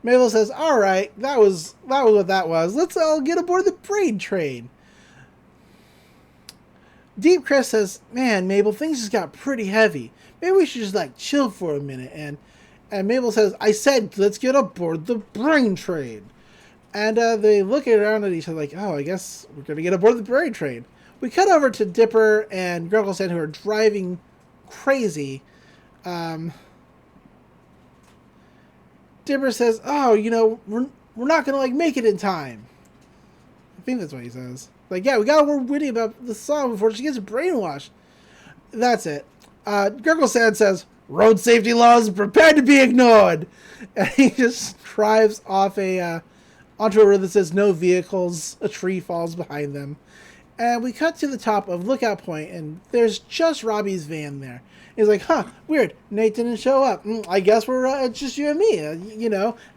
Mabel says, "All right, that was what that was. Let's all get aboard the brain train." Deep Chris says, "Man, Mabel, things just got pretty heavy. Maybe we should just like chill for a minute." And Mabel says, "I said let's get aboard the brain train." And they look around at each other like, "Oh, I guess we're gonna get aboard the brain train." We cut over to Dipper and Gurgle who are driving crazy. Dipper says, "Oh, we're not gonna like make it in time." I think that's what he says. Like, yeah, we gotta warn Wendy about the song before she gets brainwashed. That's it. Gurgle says, "Road safety laws prepared to be ignored," and he just drives off onto a road that says "no vehicles." A tree falls behind them, and we cut to the top of Lookout Point, and there's just Robbie's van there. He's like, "Huh, weird. Nate didn't show up. I guess we're just you and me.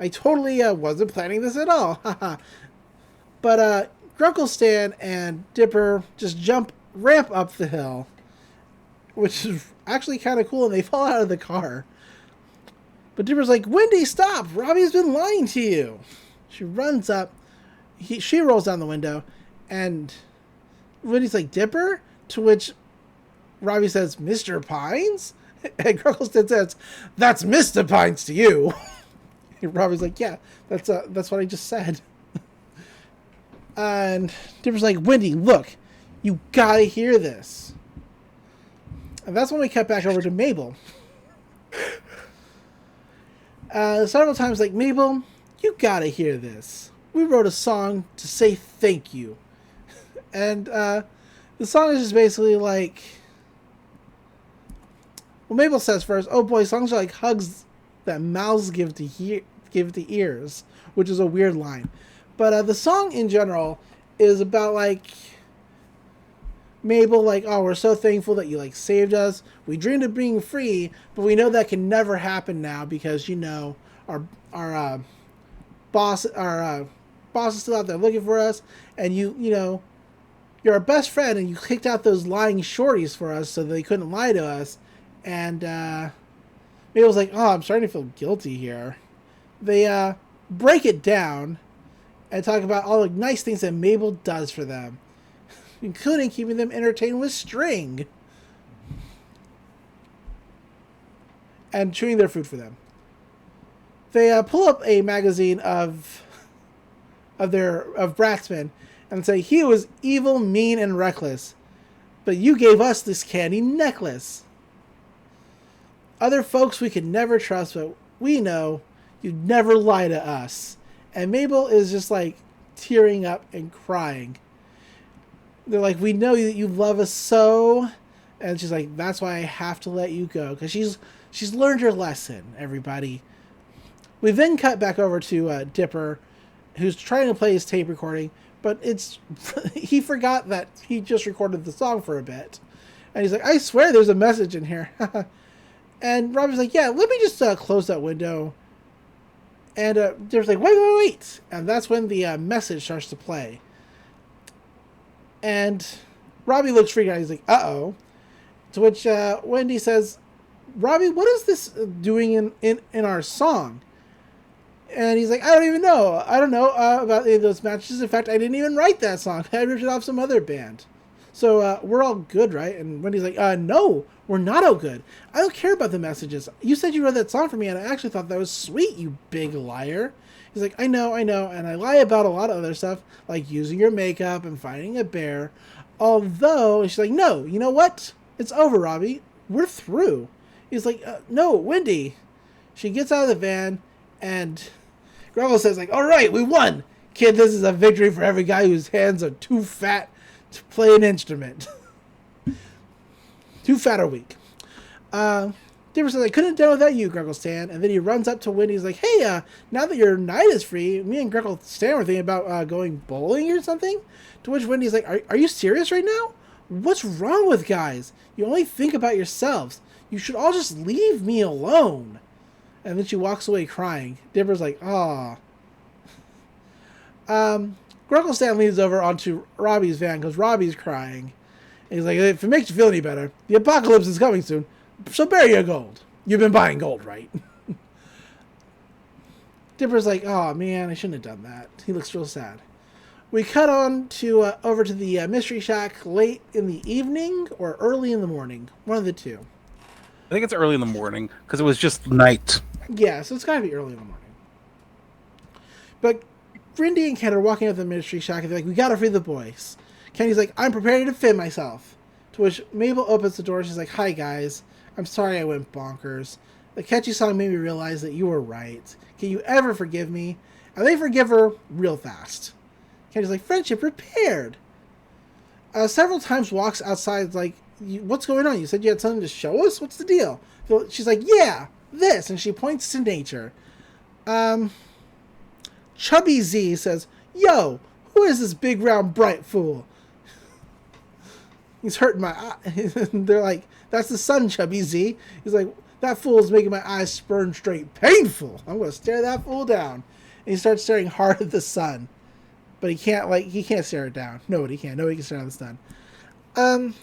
I totally wasn't planning this at all." But Grunkle and Dipper just ramp up the hill, which is actually kind of cool, and they fall out of the car. But Dipper's like, "Wendy, stop! Robbie's been lying to you." She runs up. She rolls down the window, and Wendy's like, "Dipper?" To which Robbie says, "Mr. Pines?" And Grunkle says, "That's Mr. Pines to you." And Robbie's like, "Yeah, that's what I just said." And Dipper's like, "Wendy, look, you gotta hear this." And that's when we cut back over to Mable. Several times, like, "Mable, you gotta hear this. We wrote a song to say thank you." And the song is just basically like, well, Mable says first, "Oh boy, songs are like hugs that mouths give to ears," which is a weird line. But the song in general is about like Mable, like, "Oh, we're so thankful that you like saved us. We dreamed of being free, but we know that can never happen now because our boss is still out there looking for us, and you're our best friend, and you kicked out those lying shorties for us so they couldn't lie to us." And Mabel's like, "Oh, I'm starting to feel guilty here." They break it down and talk about all the nice things that Mable does for them, including keeping them entertained with string and chewing their food for them. They pull up a magazine of Bratzman and say, "He was evil, mean, and reckless, but you gave us this candy necklace. Other folks we could never trust, but we know you'd never lie to us." And Mable is just like tearing up and crying. They're like, "We know that you love us so." And she's like, "That's why I have to let you go." Because she's learned her lesson, everybody. We then cut back over to Dipper, who's trying to play his tape recording, but he forgot that he just recorded the song for a bit. And he's like, "I swear there's a message in here." And Robbie's like, "Yeah, let me just close that window." And Dipper's like, wait. And that's when the message starts to play. And Robbie looks freaked out. He's like, "Uh-oh." To which Wendy says, "Robbie, what is this doing in our song?" And he's like, "I don't even know. I don't know about any of those matches. In fact, I didn't even write that song. I ripped it off some other band. So we're all good, right?" And Wendy's like, "No, we're not all good. I don't care about the messages. You said you wrote that song for me, and I actually thought that was sweet, you big liar." He's like, I know, and I lie about a lot of other stuff, like using your makeup and finding a bear. Although," and she's like, "No, you know what? It's over, Robbie. We're through." He's like, "No, Wendy." She gets out of the van, and Gurl says, like, "All right, we won. Kid, this is a victory for every guy whose hands are too fat to play an instrument." Too fat or weak. Dipper says, "I couldn't have done without you, Gurgle Stan." And then he runs up to Wendy. He's like, "Hey, now that your night is free, me and Gurgle Stan were thinking about going bowling or something." To which Wendy's like, Are you serious right now? What's wrong with guys? You only think about yourselves. You should all just leave me alone." And then she walks away crying. Dipper's like, "Aw." Grunkle Stan leans over onto Robbie's van because Robbie's crying. And he's like, if it makes you feel any better, the apocalypse is coming soon, so bury your gold. You've been buying gold, right? Dipper's like, oh man, I shouldn't have done that. He looks real sad. We cut on to over to the Mystery Shack late in the evening or early in the morning. One of the two. I think it's early in the morning because it was just night. Yeah, so it's got to be early in the morning. But Wendy and Ken are walking up the Mystery Shack and they're like, we got to free the boys. Kenny's like, I'm preparing to defend myself. To which Mable opens the door. She's like, hi guys. I'm sorry I went bonkers. The catchy song made me realize that you were right. Can you ever forgive me? And they forgive her real fast. Kenny's like, friendship repaired. Several times walks outside like, what's going on? You said you had something to show us? What's the deal? So she's like, yeah, this. And she points to nature. Chubby Z says, yo, who is this big round bright fool? He's hurting my eye. They're like, that's the sun, Chubby Z. He's like, that fool's making my eyes burn straight painful. I'm going to stare that fool down. And he starts staring hard at the sun. But he can't stare it down. Nobody can. Nobody can stare at the sun.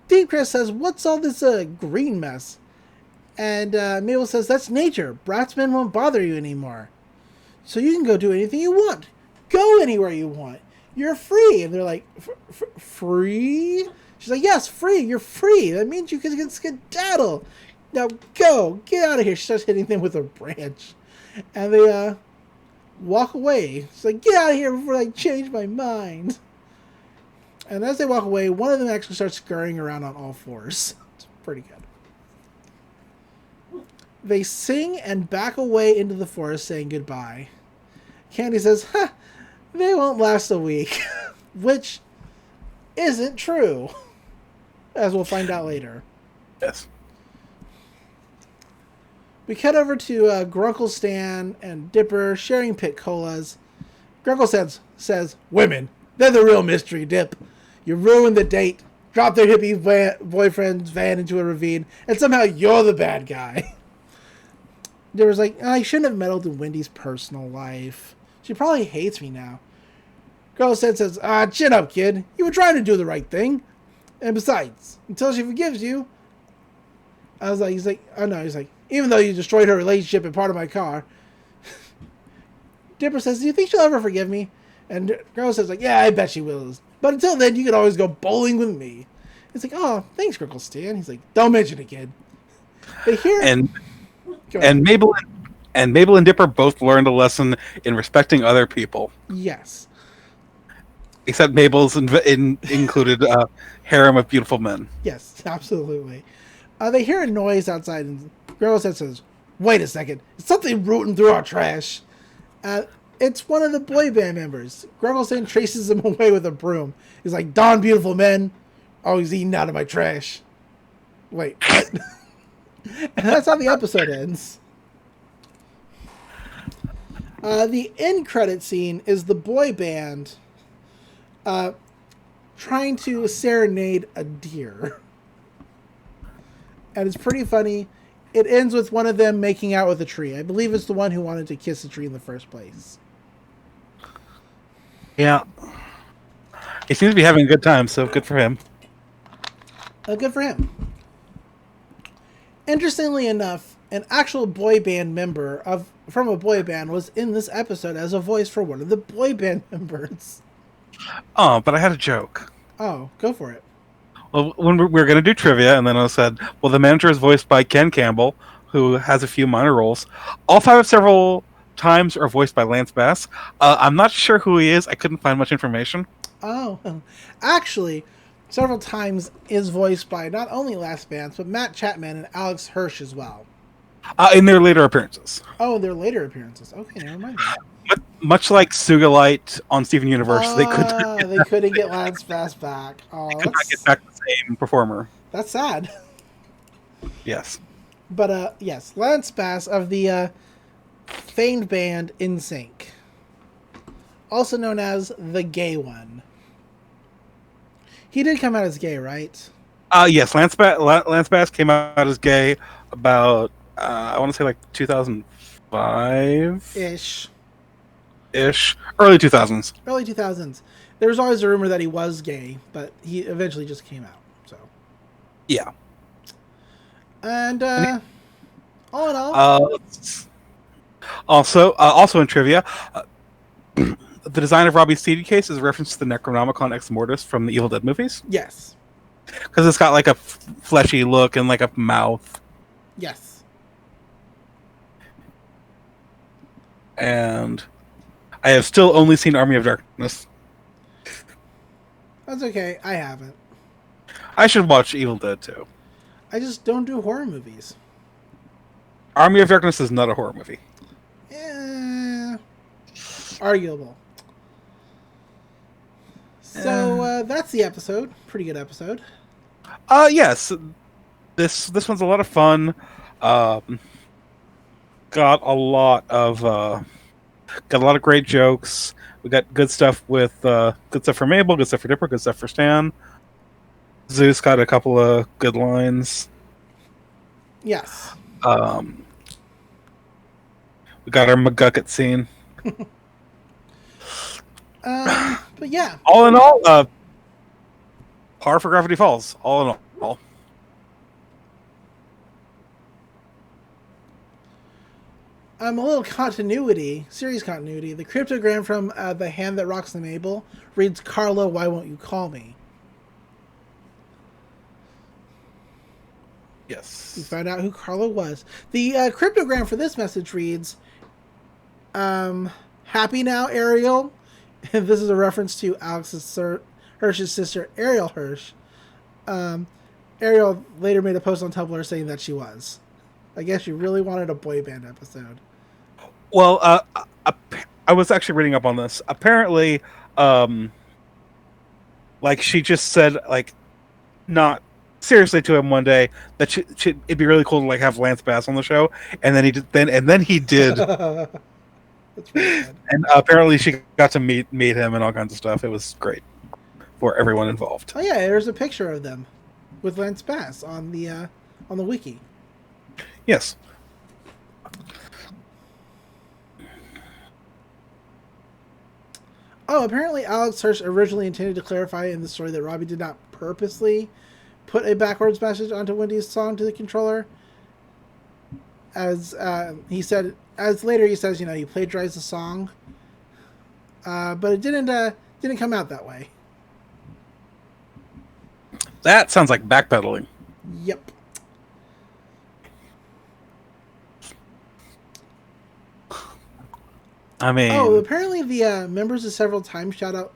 Deep Chris says, what's all this green mess? And Mabel says, that's nature. Bratsmen won't bother you anymore. So you can go do anything you want. Go anywhere you want. You're free. And they're like, free? She's like, yes, free. You're free. That means you can skedaddle. Now go. Get out of here. She starts hitting them with a branch. And they walk away. She's like, get out of here before I change my mind. And as they walk away, one of them actually starts scurrying around on all fours. It's pretty good. They sing and back away into the forest saying goodbye. Candy says, they won't last a week. Which isn't true. As we'll find out later. Yes. We cut over to Grunkle Stan and Dipper sharing pit colas. Grunkle says, women, they're the real mystery, Dip. You ruined the date, dropped their hippie boyfriend's van into a ravine, and somehow you're the bad guy. Dipper's like, I shouldn't have meddled in Wendy's personal life. She probably hates me now. Grunkle Stan says, chin up, kid. You were trying to do the right thing. And besides, until she forgives you, he's like, even though you destroyed her relationship and part of my car. Dipper says, do you think she'll ever forgive me? And Gurl says, like, yeah, I bet she will. But until then, you can always go bowling with me. It's like, oh, thanks, Grunkle Stan. He's like, don't mention it, kid. They hear and Mable and Dipper both learned a lesson in respecting other people. Yes. Except Mabel's included harem of beautiful men. Yes, absolutely. They hear a noise outside, and Gurl says, wait a second. It's something rooting through our trash. It's one of the boy band members. Grumblestan traces him away with a broom. He's like, darn beautiful men. Oh, he's eating out of my trash. Wait, what? And that's how the episode ends. The end credit scene is the boy band trying to serenade a deer. And it's pretty funny. It ends with one of them making out with a tree. I believe it's the one who wanted to kiss the tree in the first place. Yeah. He seems to be having a good time, so good for him. Good for him. Interestingly enough, an actual boy band member from a boy band was in this episode as a voice for one of the boy band members. Oh, but I had a joke. Oh, go for it. Well, when we were going to do trivia, and then I said, well, the manager is voiced by Ken Campbell, who has a few minor roles. All five of several times are voiced by Lance Bass. I'm not sure who he is. I couldn't find much information. Oh, actually, several times is voiced by not only Lance Bass, but Matt Chapman and Alex Hirsch as well. In their later appearances. Oh, their later appearances. Okay, never mind. Much like Sugalite on Steven Universe, they couldn't get Lance Bass back. Oh, they could not get back the same performer. That's sad. Yes. But yes, Lance Bass of the famed band NSYNC, also known as the gay one. He did come out as gay, right? Yes, Lance Bass came out as gay about I want to say like 2005 ish. ish, early 2000s. Early 2000s. There was always a rumor that he was gay, but he eventually just came out. So. Yeah. And all in all, also in trivia, the design of Robbie's CD case is a reference to the Necronomicon Ex Mortis from the Evil Dead movies. yes, Because it's got like a fleshy look and like a mouth. yes. And I have still only seen Army of Darkness. That's okay. I haven't. I should watch Evil Dead too. I just don't do horror movies. Army of Darkness is not a horror movie. Arguable. So that's the episode. Pretty good episode. Yes. This one's a lot of fun. Got a lot of great jokes. We got good stuff with good stuff for Mable, good stuff for Dipper, good stuff for Stan. Zeus got a couple of good lines. Yes. We got our McGucket scene. But yeah. All in all, par for Gravity Falls. All in all. A little continuity, series continuity. The cryptogram from The Hand That Rocks the Mable reads, "Carlo, why won't you call me?" Yes. We found out who Carlo was. The cryptogram for this message reads, "Happy now, Ariel?" And this is a reference to Hirsch's sister, Ariel Hirsch. Ariel later made a post on Tumblr saying that she was. I guess she really wanted a boy band episode. Well, I was actually reading up on this. Apparently, like she just said, like, not seriously to him one day that it'd be really cool to like have Lance Bass on the show, and then he did. Then he did. That's really good. And apparently, she got to meet him and all kinds of stuff. It was great for everyone involved. Oh yeah, there's a picture of them with Lance Bass on the wiki. Yes. Oh, apparently Alex Hirsch originally intended to clarify in the story that Robbie did not purposely put a backwards message onto Wendy's song to the controller. As he said, as later he says, he plagiarized the song, but it didn't come out that way. That sounds like backpedaling. Yep. I mean, apparently the members of Sev'ral Times shout out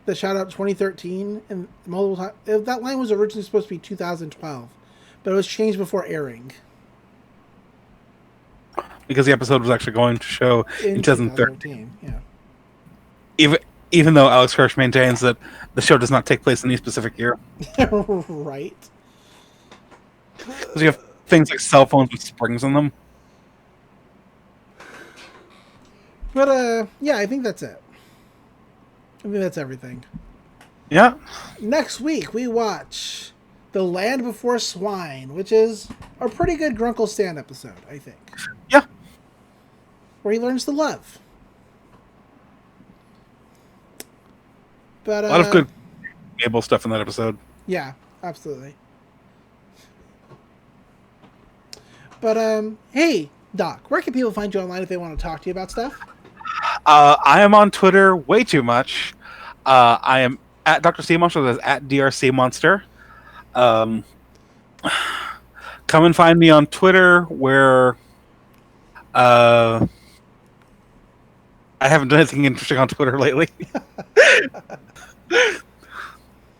2013 and multiple times. That line was originally supposed to be 2012, but it was changed before airing. Because the episode was actually going to show in 2013. Yeah. Even though Alex Hirsch maintains that the show does not take place in any specific year. Right. Because you have things like cell phones with springs in them. But yeah, I think that's it. I think that's everything. Yeah. Next week we watch The Land Before Swine, which is a pretty good Grunkle Stan episode, I think. Yeah. Where he learns to love. But a lot of good Mable stuff in that episode. Yeah, absolutely. But hey, Doc, where can people find you online if they want to talk to you about stuff? I am on Twitter way too much. I am at Dr. C Monster. That's at DRC Monster. Come and find me on Twitter where I haven't done anything interesting on Twitter lately.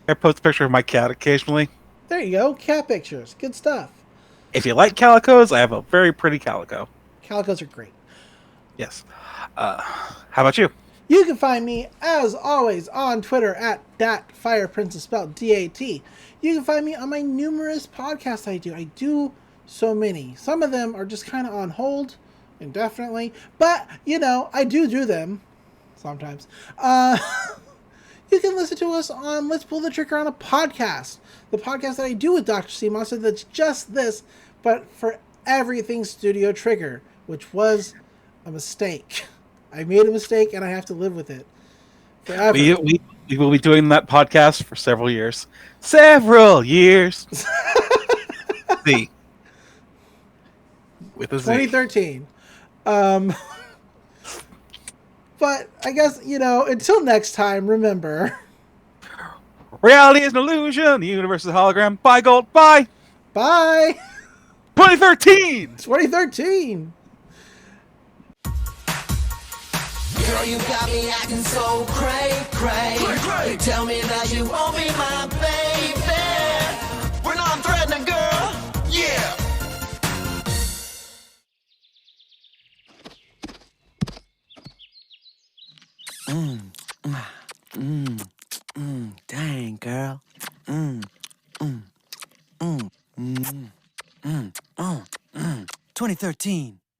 I post a picture of my cat occasionally. There you go. Cat pictures. Good stuff. If you like calicos, I have a very pretty calico. Calicos are great. Yes. How about you? You can find me, as always, on Twitter at DatFirePrincess, spelled D-A-T. You can find me on my numerous podcasts I do. I do so many. Some of them are just kind of on hold indefinitely, but, I do them sometimes. You can listen to us on Let's Pull the Trigger on a Podcast, the podcast that I do with Dr. C Monster that's just this, but for everything Studio Trigger, which was a mistake. I made a mistake, and I have to live with it forever. We will be doing that podcast for several years. Several years. Z. With a Z. 2013. But I guess, until next time, remember. Reality is an illusion. The universe is a hologram. Bye, Gold. Bye. Bye. 2013. 2013. Girl, you got me acting so cray, cray. You tell me that you won't be my baby. We're not threatening, girl. Yeah. Dang, girl. 2013.